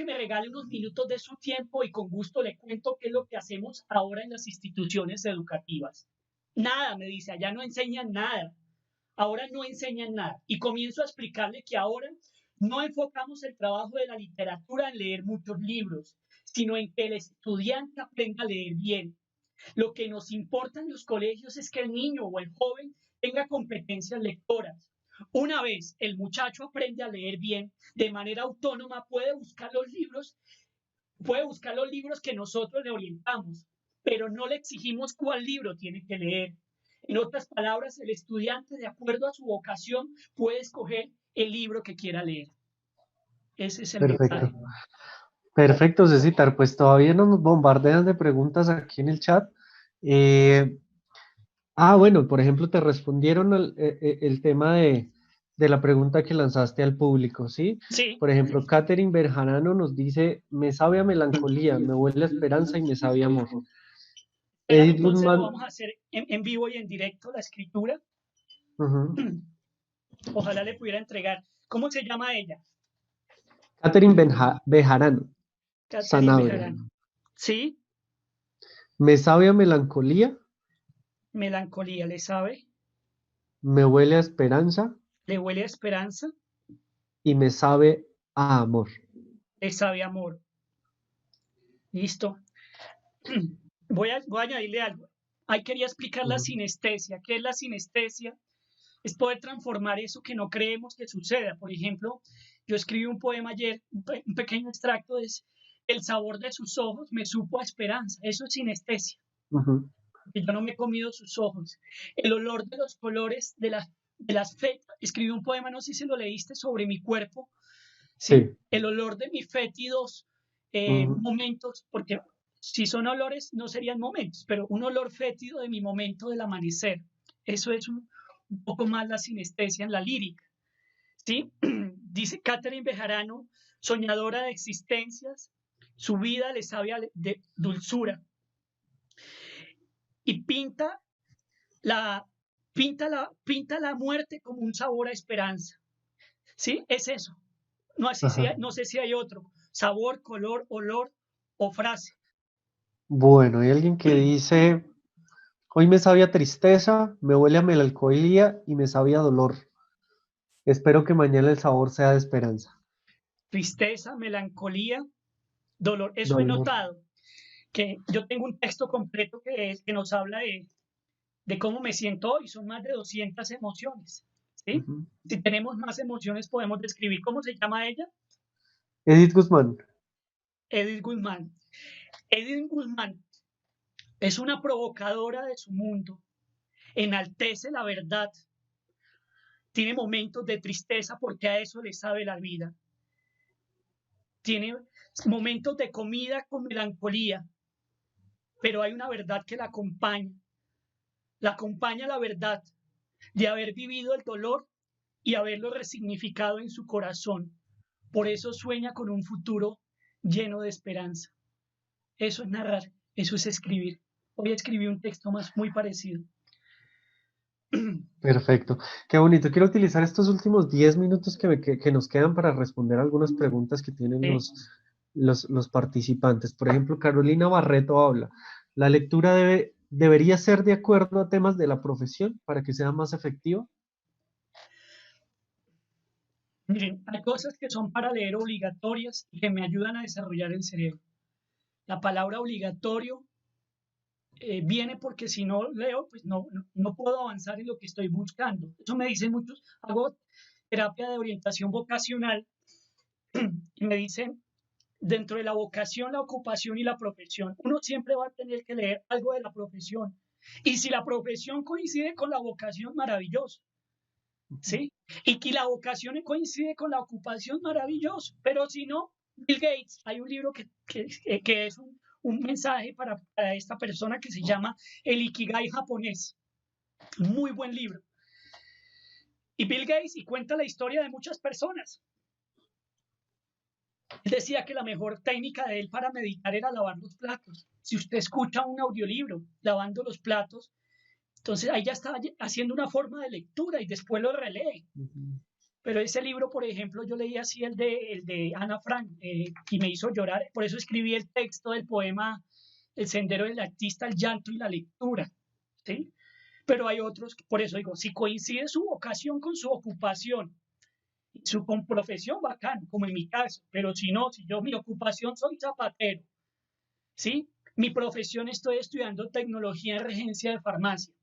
me regale unos minutos de su tiempo y con gusto le cuento qué es lo que hacemos ahora en las instituciones educativas. Nada, me dice, allá no enseñan nada. Ahora no enseñan nada. Y comienzo a explicarle que ahora no enfocamos el trabajo de la literatura en leer muchos libros, sino en que el estudiante aprenda a leer bien. Lo que nos importa en los colegios es que el niño o el joven tenga competencias lectoras. Una vez el muchacho aprende a leer bien, de manera autónoma puede buscar los libros que nosotros le orientamos, pero no le exigimos cuál libro tiene que leer. En otras palabras, el estudiante, de acuerdo a su vocación, puede escoger el libro que quiera leer. Ese es el mensaje. Perfecto. Perfecto, Cecitar. Pues todavía nos bombardean de preguntas aquí en el chat. Bueno, por ejemplo, te respondieron el tema de la pregunta que lanzaste al público, ¿sí? Sí. Por ejemplo, Catherine Berjarano nos dice, me sabe a melancolía, me huele a esperanza y me sabe a amor. Edith Entonces Guzmán. lo vamos a hacer en vivo y en directo, la escritura. Ojalá le pudiera entregar. ¿Cómo se llama ella? Catherine Bejarano. Catherine Sanabria. Bejarano. ¿Sí? Me sabe a melancolía, Melancolía, ¿le sabe? me huele a esperanza ¿Le huele a esperanza? y me sabe a amor. ¿Le sabe amor? Listo. Voy a añadirle algo. Ahí quería explicar la sinestesia. ¿Qué es la sinestesia? Es poder transformar eso que no creemos que suceda. Por ejemplo, yo escribí un poema ayer, un pequeño extracto, es el sabor de sus ojos me supo a esperanza. Eso es sinestesia. Que yo no me he comido sus ojos. El olor de los colores de las fétidas. Escribí un poema, no sé si lo leíste, sobre mi cuerpo. Sí. El olor de mis fétidos momentos, porque si son olores no serían momentos, pero un olor fétido de mi momento del amanecer. Eso es un poco más la sinestesia en la lírica. ¿Sí? Dice Catherine Bejarano, soñadora de existencias, su vida le sabe de dulzura. Y pinta la muerte como un sabor a esperanza. ¿Sí? Es eso. No sé si hay otro. Sabor, color, olor o frase. Bueno, hay alguien que dice, hoy me sabe a tristeza, me huele a melancolía y me sabe a dolor. Espero que mañana el sabor sea de esperanza. Tristeza, melancolía, dolor. Eso he notado. Que yo tengo un texto completo que nos habla de cómo me siento hoy. Son más de 200 emociones. ¿Sí? Si tenemos más emociones podemos describir. ¿Cómo se llama ella? Edith Guzmán. Edith Guzmán. Edith Guzmán es una provocadora de su mundo. Enaltece la verdad. Tiene momentos de tristeza porque a eso le sabe la vida. Tiene momentos de comida con melancolía, pero hay una verdad que la acompaña. La acompaña la verdad de haber vivido el dolor y haberlo resignificado en su corazón. Por eso sueña con un futuro lleno de esperanza. Eso es narrar, eso es escribir. Hoy escribí un texto muy parecido. Perfecto, qué bonito. Quiero utilizar estos últimos 10 minutos que nos quedan para responder algunas preguntas que tienen los participantes. Por ejemplo, Carolina Barreto habla, ¿la lectura debería ser de acuerdo a temas de la profesión para que sea más efectiva? Miren, hay cosas que son para leer obligatorias y que me ayudan a desarrollar el cerebro. La palabra obligatorio viene porque si no leo, pues no puedo avanzar en lo que estoy buscando. Eso me dicen muchos. Hago terapia de orientación vocacional y me dicen, dentro de la vocación, la ocupación y la profesión, uno siempre va a tener que leer algo de la profesión. Y si la profesión coincide con la vocación, maravilloso. ¿Sí? Y que la vocación coincide con la ocupación, maravilloso. Pero si no, Bill Gates, hay un libro que es un mensaje para esta persona que se llama El Ikigai japonés. Muy buen libro. Y Bill Gates y cuenta la historia de muchas personas. Él decía que la mejor técnica de él para meditar era lavar los platos. Si usted escucha un audiolibro lavando los platos, entonces ahí ya está haciendo una forma de lectura y después lo relee. Pero ese libro, por ejemplo, yo leí así el de Ana Frank y me hizo llorar. Por eso escribí el texto del poema El sendero del artista, el llanto y la lectura. ¿Sí? Pero hay otros, por eso digo, si coincide su vocación con su ocupación, su con profesión, bacán, como en mi caso, pero si no, si yo mi ocupación soy zapatero, ¿sí? Mi profesión estoy estudiando tecnología en regencia de farmacia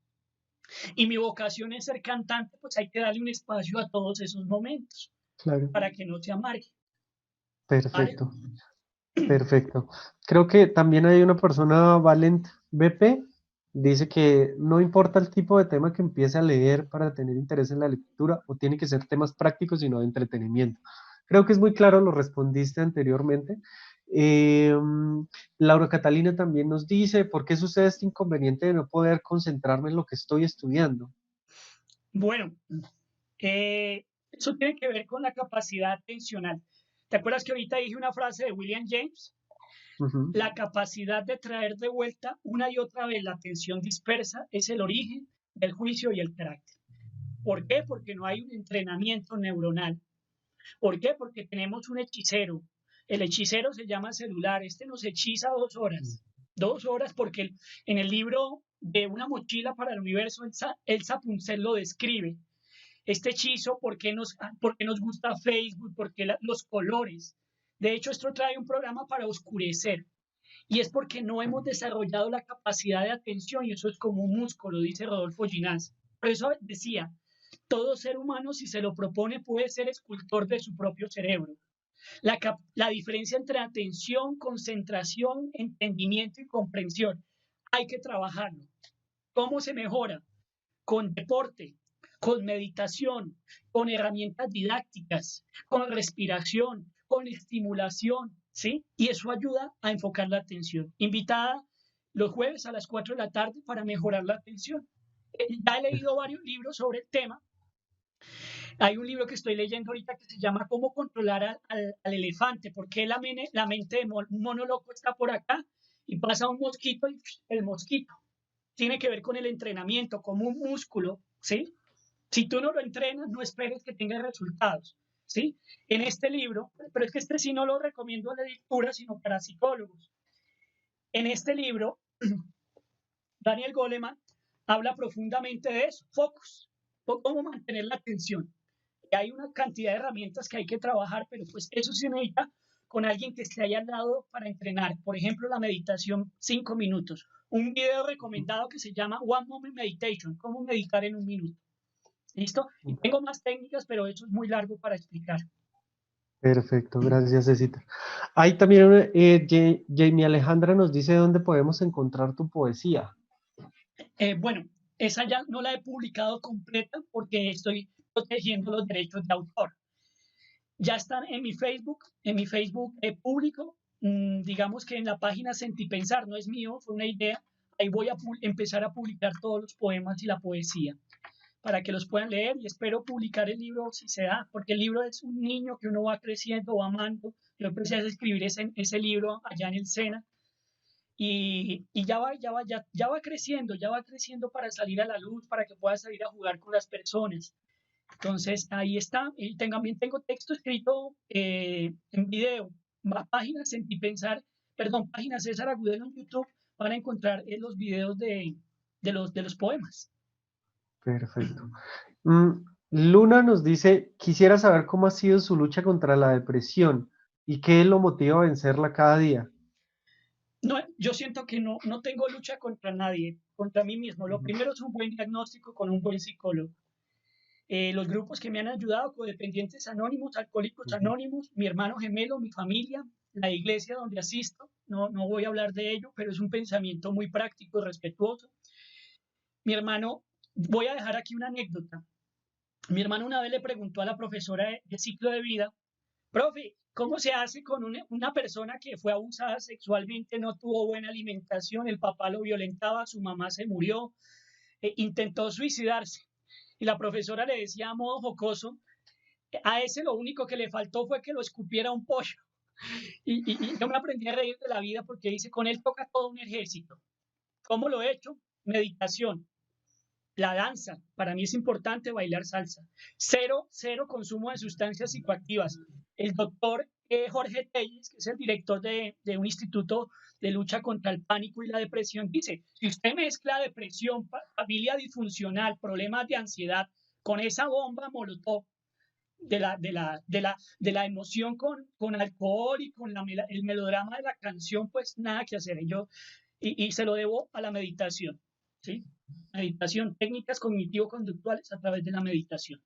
y mi vocación es ser cantante, pues hay que darle un espacio a todos esos momentos Claro, para que no se amargue, ¿vale? perfecto, perfecto. Creo que también hay una persona, Valent BP, dice que no importa el tipo de tema que empiece a leer para tener interés en la lectura, o tiene que ser temas prácticos, sino de entretenimiento. Creo que es muy claro, lo respondiste anteriormente. Eh, Laura Catalina también nos dice, ¿por qué sucede este inconveniente de no poder concentrarme en lo que estoy estudiando? Bueno, eso tiene que ver con la capacidad atencional. ¿Te acuerdas que ahorita dije una frase de William James? Ujú. La capacidad de traer de vuelta una y otra vez la atención dispersa es el origen del juicio y el carácter. ¿Por qué? Porque no hay un entrenamiento neuronal. ¿Por qué? Porque tenemos un hechicero. El hechicero se llama celular. Este nos hechiza 2 horas. 2 horas porque en el libro de Una mochila para el universo, Elsa Punzel lo describe. Este hechizo, por qué nos gusta Facebook? ¿Por qué los colores? De hecho, esto trae un programa para oscurecer. Y es porque no hemos desarrollado la capacidad de atención y eso es como un músculo, dice Rodolfo Ginás. Por eso decía, todo ser humano, si se lo propone, puede ser escultor de su propio cerebro. La diferencia entre atención, concentración, entendimiento y comprensión, hay que trabajarlo. ¿Cómo se mejora? Con deporte, con meditación, con herramientas didácticas, con respiración, con estimulación, ¿sí? Y eso ayuda a enfocar la atención. Invitada los jueves a las 4 de la tarde para mejorar la atención. Ya he leído varios libros sobre el tema. Hay un libro que estoy leyendo ahorita que se llama Cómo controlar al elefante, porque la mente de un mono loco está por acá y pasa un mosquito y el mosquito. Tiene que ver con el entrenamiento, como un músculo, ¿sí? Si tú no lo entrenas, no esperes que tenga resultados, ¿sí? En este libro, pero es que este sí no lo recomiendo a la lectura, sino para psicólogos. En este libro, Daniel Goleman habla profundamente de eso, focus, cómo mantener la atención. Y hay una cantidad de herramientas que hay que trabajar, pero pues eso se necesita con alguien que esté ahí al lado para entrenar. Por ejemplo, la meditación 5 minutos. Un video recomendado que se llama One Moment Meditation, cómo meditar en 1 minuto. ¿Listo? Y tengo más técnicas, pero eso es muy largo para explicar. Perfecto, gracias, Cecita. Ahí también Jamie Alejandra nos dice dónde podemos encontrar tu poesía. Bueno, esa ya no la he publicado completa porque estoy protegiendo los derechos de autor. Ya están en mi Facebook público, digamos que en la página Sentipensar, no es mío, fue una idea, ahí voy a empezar a publicar todos los poemas y la poesía para que los puedan leer y espero publicar el libro si se da, porque el libro es un niño que uno va creciendo, va amando. Yo empecé a escribir ese libro allá en el SENA y ya va creciendo para salir a la luz, para que pueda salir a jugar con las personas. Entonces ahí está. Y también tengo texto escrito en video. Páginas Sentipensar, perdón, páginas César Agudelo en YouTube van a encontrar los videos de los poemas. Perfecto. Luna nos dice, quisiera saber cómo ha sido su lucha contra la depresión y qué lo motiva a vencerla cada día. No, yo siento que no tengo lucha contra nadie, contra mí mismo. Lo primero es un buen diagnóstico con un buen psicólogo. Los grupos que me han ayudado, Codependientes Anónimos, Alcohólicos Anónimos, mi hermano gemelo, mi familia, la iglesia donde asisto. No voy a hablar de ello, pero es un pensamiento muy práctico y respetuoso. Mi hermano, voy a dejar aquí una anécdota. Mi hermano una vez le preguntó a la profesora de ciclo de vida: profe, ¿cómo se hace con una persona que fue abusada sexualmente, no tuvo buena alimentación, el papá lo violentaba, su mamá se murió, intentó suicidarse? Y la profesora le decía a modo jocoso: a ese lo único que le faltó fue que lo escupiera un pollo. Y yo me aprendí a reír de la vida porque dice: con él toca todo un ejército. ¿Cómo lo he hecho? Meditación. La danza, para mí es importante bailar salsa. Cero consumo de sustancias psicoactivas. El doctor Jorge Telles, que es el director de un instituto de lucha contra el pánico y la depresión, dice: si usted mezcla depresión, familia disfuncional, problemas de ansiedad, con esa bomba molotov de la emoción con alcohol y con el melodrama de la canción, pues nada que hacer. Y se lo debo a la meditación, ¿sí? Meditación, técnicas cognitivo-conductuales a través de la meditación.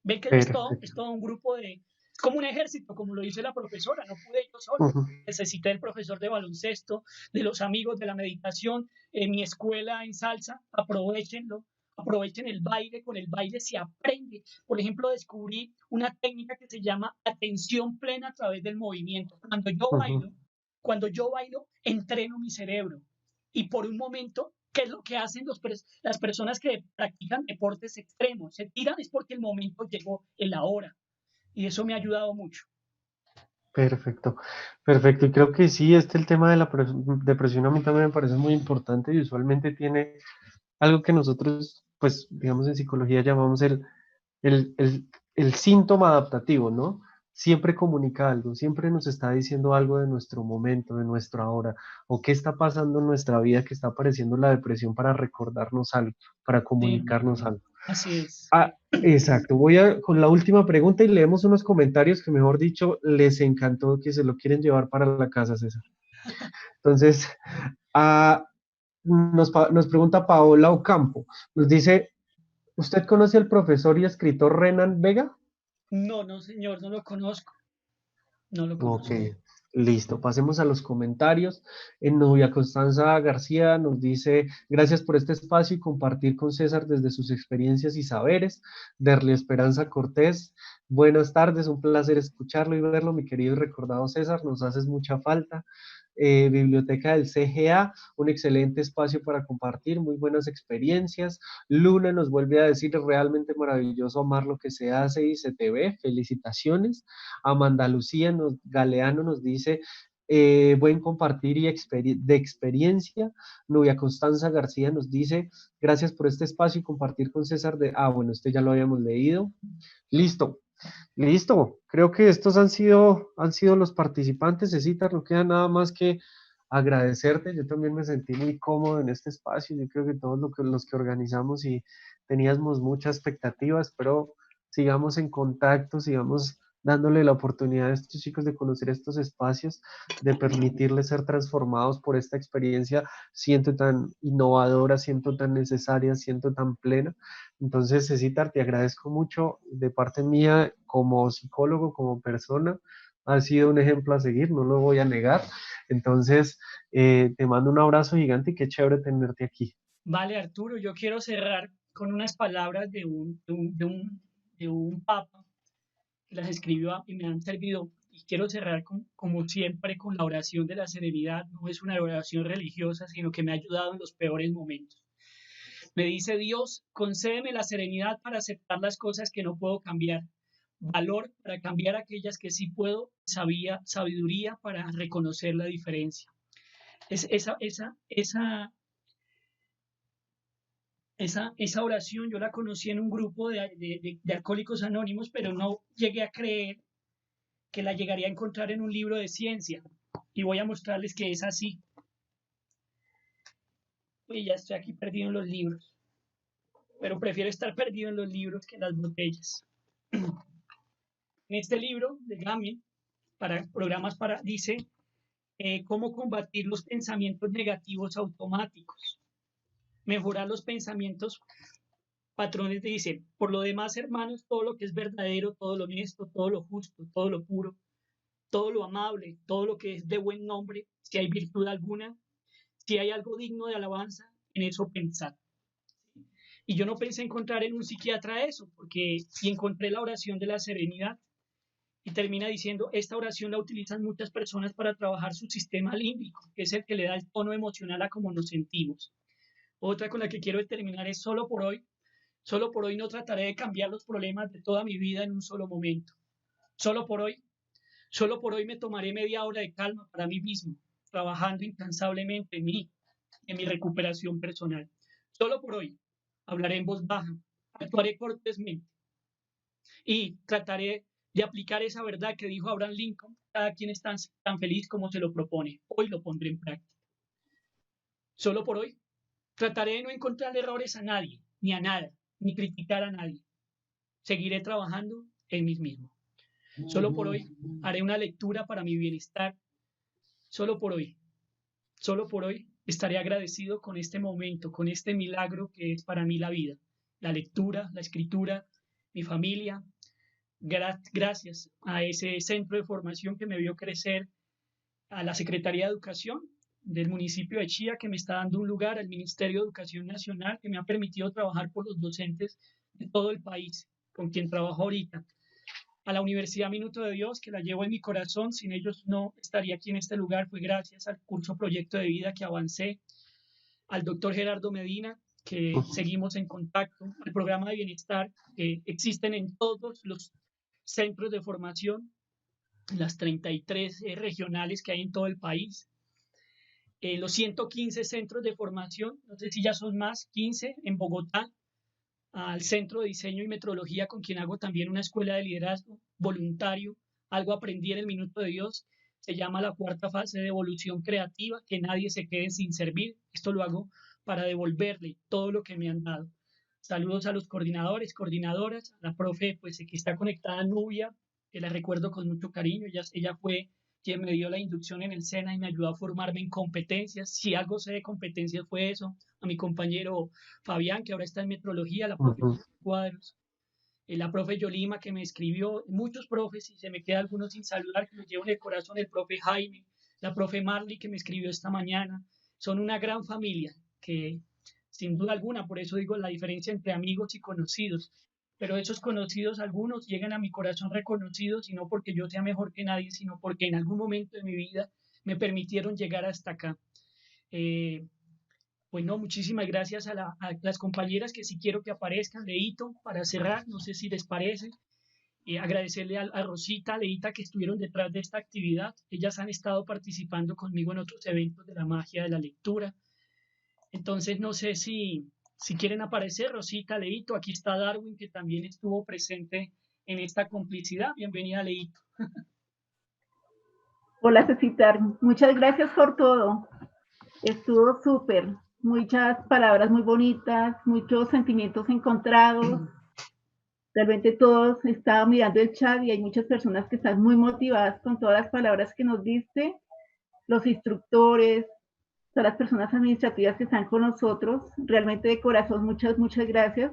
Ve que es Perfecto. todo un grupo es como un ejército, como lo dice la profesora, no pude yo solo, Ujú. necesité el profesor de baloncesto, de los amigos de la meditación, en mi escuela en salsa, aprovechenlo, aprovechen el baile, con el baile se aprende. Por ejemplo, descubrí una técnica que se llama atención plena a través del movimiento. Ujú. Cuando yo bailo, entreno mi cerebro y por un momento, ¿qué es lo que hacen las personas que practican deportes extremos? Se tiran es porque el momento llegó, el ahora. Y eso me ha ayudado mucho. Perfecto, perfecto. Y creo que sí, el tema de la depresión a mí también me parece muy importante y usualmente tiene algo que nosotros, pues, digamos en psicología llamamos el, el, el síntoma adaptativo, ¿no? Siempre comunica algo, siempre nos está diciendo algo de nuestro momento, de nuestro ahora, o qué está pasando en nuestra vida que está apareciendo la depresión para recordarnos algo, para Sí, comunicarnos algo. así es. Ah, exacto. Voy con la última pregunta y leemos unos comentarios que, mejor dicho, les encantó, que se lo quieren llevar para la casa, César. Entonces, ah, nos pregunta Paola Ocampo, nos dice: ¿usted conoce al profesor y escritor Renan Vega? No, señor, no lo conozco. No lo Ok, conozco. listo. Pasemos a los comentarios. En Novia Constanza García nos dice: gracias por este espacio y compartir con César desde sus experiencias y saberes. Derle Esperanza Cortés: buenas tardes, un placer escucharlo y verlo, mi querido y recordado César, nos haces mucha falta. Biblioteca del CGA, un excelente espacio para compartir, muy buenas experiencias. Luna nos vuelve a decir: realmente maravilloso amar lo que se hace y se te ve, felicitaciones. Amanda Lucía Galeano nos dice: buen compartir y de experiencia. Nubia Constanza García nos dice: gracias por este espacio y compartir con César bueno, este ya lo habíamos leído. Listo, listo. Creo que estos han sido los participantes. Cecitar, no queda nada más que agradecerte. Yo también me sentí muy cómodo en este espacio. Yo creo que todos los que organizamos y teníamos muchas expectativas, pero sigamos en contacto, sigamos dándole la oportunidad a estos chicos de conocer estos espacios, de permitirles ser transformados por esta experiencia, siento tan innovadora, siento tan necesaria, siento tan plena. Entonces, Cecitar, te agradezco mucho de parte mía como psicólogo, como persona. Has sido un ejemplo a seguir, no lo voy a negar. Entonces, te mando un abrazo gigante y qué chévere tenerte aquí. Vale, Arturo, yo quiero cerrar con unas palabras de un papa que las escribió y me han servido. Y quiero cerrar como siempre con la oración de la serenidad. No es una oración religiosa, sino que me ha ayudado en los peores momentos. Me dice: Dios, concédeme la serenidad para aceptar las cosas que no puedo cambiar, valor para cambiar aquellas que sí puedo, sabiduría para reconocer la diferencia. Esa oración yo la conocí en un grupo de alcohólicos anónimos, pero no llegué a creer que la llegaría a encontrar en un libro de ciencia. Y voy a mostrarles que es así. Uy, ya estoy aquí perdido en los libros, pero prefiero estar perdido en los libros que en las botellas. En este libro de Gamil, para programas dice cómo combatir los pensamientos negativos automáticos, mejorar los pensamientos patrones. Dice: por lo demás, hermanos, todo lo que es verdadero, todo lo honesto, todo lo justo, todo lo puro, todo lo amable, todo lo que es de buen nombre, si hay virtud alguna, si hay algo digno de alabanza, en eso pensar. Y yo no pensé encontrar en un psiquiatra eso, porque y encontré la oración de la serenidad y termina diciendo, esta oración la utilizan muchas personas para trabajar su sistema límbico, que es el que le da el tono emocional a cómo nos sentimos. Otra con la que quiero terminar es solo por hoy no trataré de cambiar los problemas de toda mi vida en un solo momento. Solo por hoy me tomaré media hora de calma para mí mismo, trabajando incansablemente en mí, en mi recuperación personal. Solo por hoy hablaré en voz baja, actuaré cortésmente y trataré de aplicar esa verdad que dijo Abraham Lincoln, cada quien es tan feliz como se lo propone. Hoy lo pondré en práctica. Solo por hoy trataré de no encontrar errores a nadie, ni a nada, ni criticar a nadie. Seguiré trabajando en mí mismo. Solo por hoy haré una lectura para mi bienestar. Solo por hoy estaré agradecido con este momento, con este milagro que es para mí la vida. La lectura, la escritura, mi familia. Gracias a ese centro de formación que me vio crecer, a la Secretaría de Educación del municipio de Chía, que me está dando un lugar, al Ministerio de Educación Nacional, que me ha permitido trabajar por los docentes de todo el país, con quien trabajo ahorita, a la Universidad Minuto de Dios, que la llevo en mi corazón, sin ellos no estaría aquí en este lugar, fue gracias al curso Proyecto de Vida que avancé, al doctor Gerardo Medina, que seguimos en contacto, al programa de bienestar que existen en todos los centros de formación, las 33 regionales que hay en todo el país, los 115 centros de formación, no sé si ya son más, 15 en Bogotá, al Centro de Diseño y Metrología, con quien hago también una escuela de liderazgo voluntario. Algo aprendí en el Minuto de Dios, se llama la cuarta fase de evolución creativa, que nadie se quede sin servir. Esto lo hago para devolverle todo lo que me han dado. Saludos a los coordinadores, coordinadoras, a la profe pues, que está conectada, Nubia, que la recuerdo con mucho cariño. Ella fue quien me dio la inducción en el SENA y me ayudó a formarme en competencias. Si algo sé de competencias fue eso. A mi compañero Fabián, que ahora está en metrología, la profe Cuadros, la profe Yolima, que me escribió, muchos profes, y se me quedan algunos sin saludar, que los llevo en el corazón, el profe Jaime, la profe Marley, que me escribió esta mañana. Son una gran familia, que sin duda alguna, por eso digo la diferencia entre amigos y conocidos. Pero esos conocidos, algunos llegan a mi corazón reconocidos, y no porque yo sea mejor que nadie, sino porque en algún momento de mi vida me permitieron llegar hasta acá. Pues no, muchísimas gracias a las compañeras que sí quiero que aparezcan. Leito, para cerrar, no sé si les parece, agradecerle a Rosita, a Leita, que estuvieron detrás de esta actividad. Ellas han estado participando conmigo en otros eventos de la magia de la lectura. Entonces, no sé si quieren aparecer, Rosita, Leito. Aquí está Darwin, que también estuvo presente en esta complicidad. Bienvenida, Leito. Hola, Cecitar. Muchas gracias por todo. Estuvo súper. Muchas palabras muy bonitas, muchos sentimientos encontrados. Realmente todos estaban mirando el chat y hay muchas personas que están muy motivadas con todas las palabras que nos diste. Los instructores, todas las personas administrativas que están con nosotros. Realmente de corazón, muchas, muchas gracias.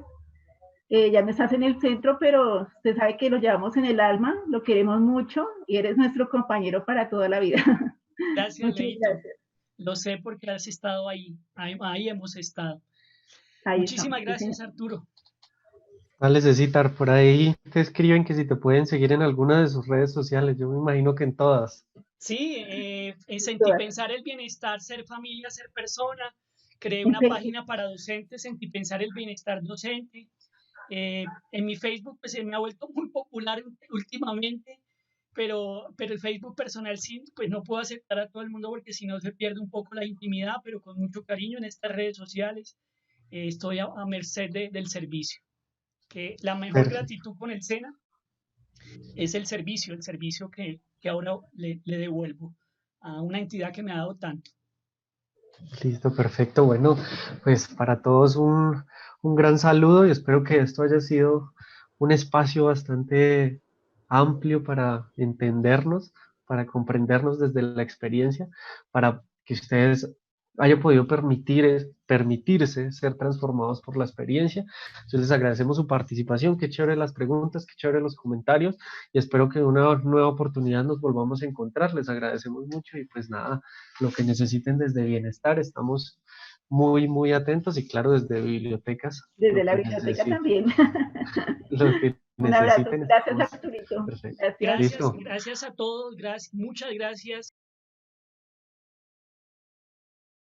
Ya no estás en el centro, pero usted sabe que lo llevamos en el alma, lo queremos mucho y eres nuestro compañero para toda la vida. Gracias, Muchas Leito. gracias. Lo sé porque has estado ahí. Ahí hemos estado. Ahí Muchísimas estamos. gracias, Arturo. Dale, Cecitar, por ahí te escriben que si te pueden seguir en alguna de sus redes sociales, yo me imagino que en todas. Sí, en Sentipensar el Bienestar, Ser Familia, Ser Persona. Creé una página para docentes, Sentipensar el Bienestar Docente. En mi Facebook pues, se me ha vuelto muy popular últimamente, pero el Facebook personal sí, pues no puedo aceptar a todo el mundo porque si no se pierde un poco la intimidad, pero con mucho cariño en estas redes sociales estoy a merced del servicio. Que la mejor gratitud con el SENA es el servicio que ahora le devuelvo a una entidad que me ha dado tanto. Listo, perfecto. Bueno, pues para todos un gran saludo y espero que esto haya sido un espacio bastante amplio para entendernos, para comprendernos desde la experiencia, para que ustedes haya podido permitirse ser transformados por la experiencia. Entonces les agradecemos su participación, qué chévere las preguntas, qué chévere los comentarios, y espero que en una nueva oportunidad nos volvamos a encontrar. Les agradecemos mucho y pues nada, lo que necesiten desde Bienestar, estamos muy atentos, y claro, desde bibliotecas, Desde lo la que biblioteca necesiten, también. lo que Un abrazo. necesiten, Gracias, estamos Arturito. perfectos. Gracias. Gracias, Listo. gracias a todos, muchas gracias.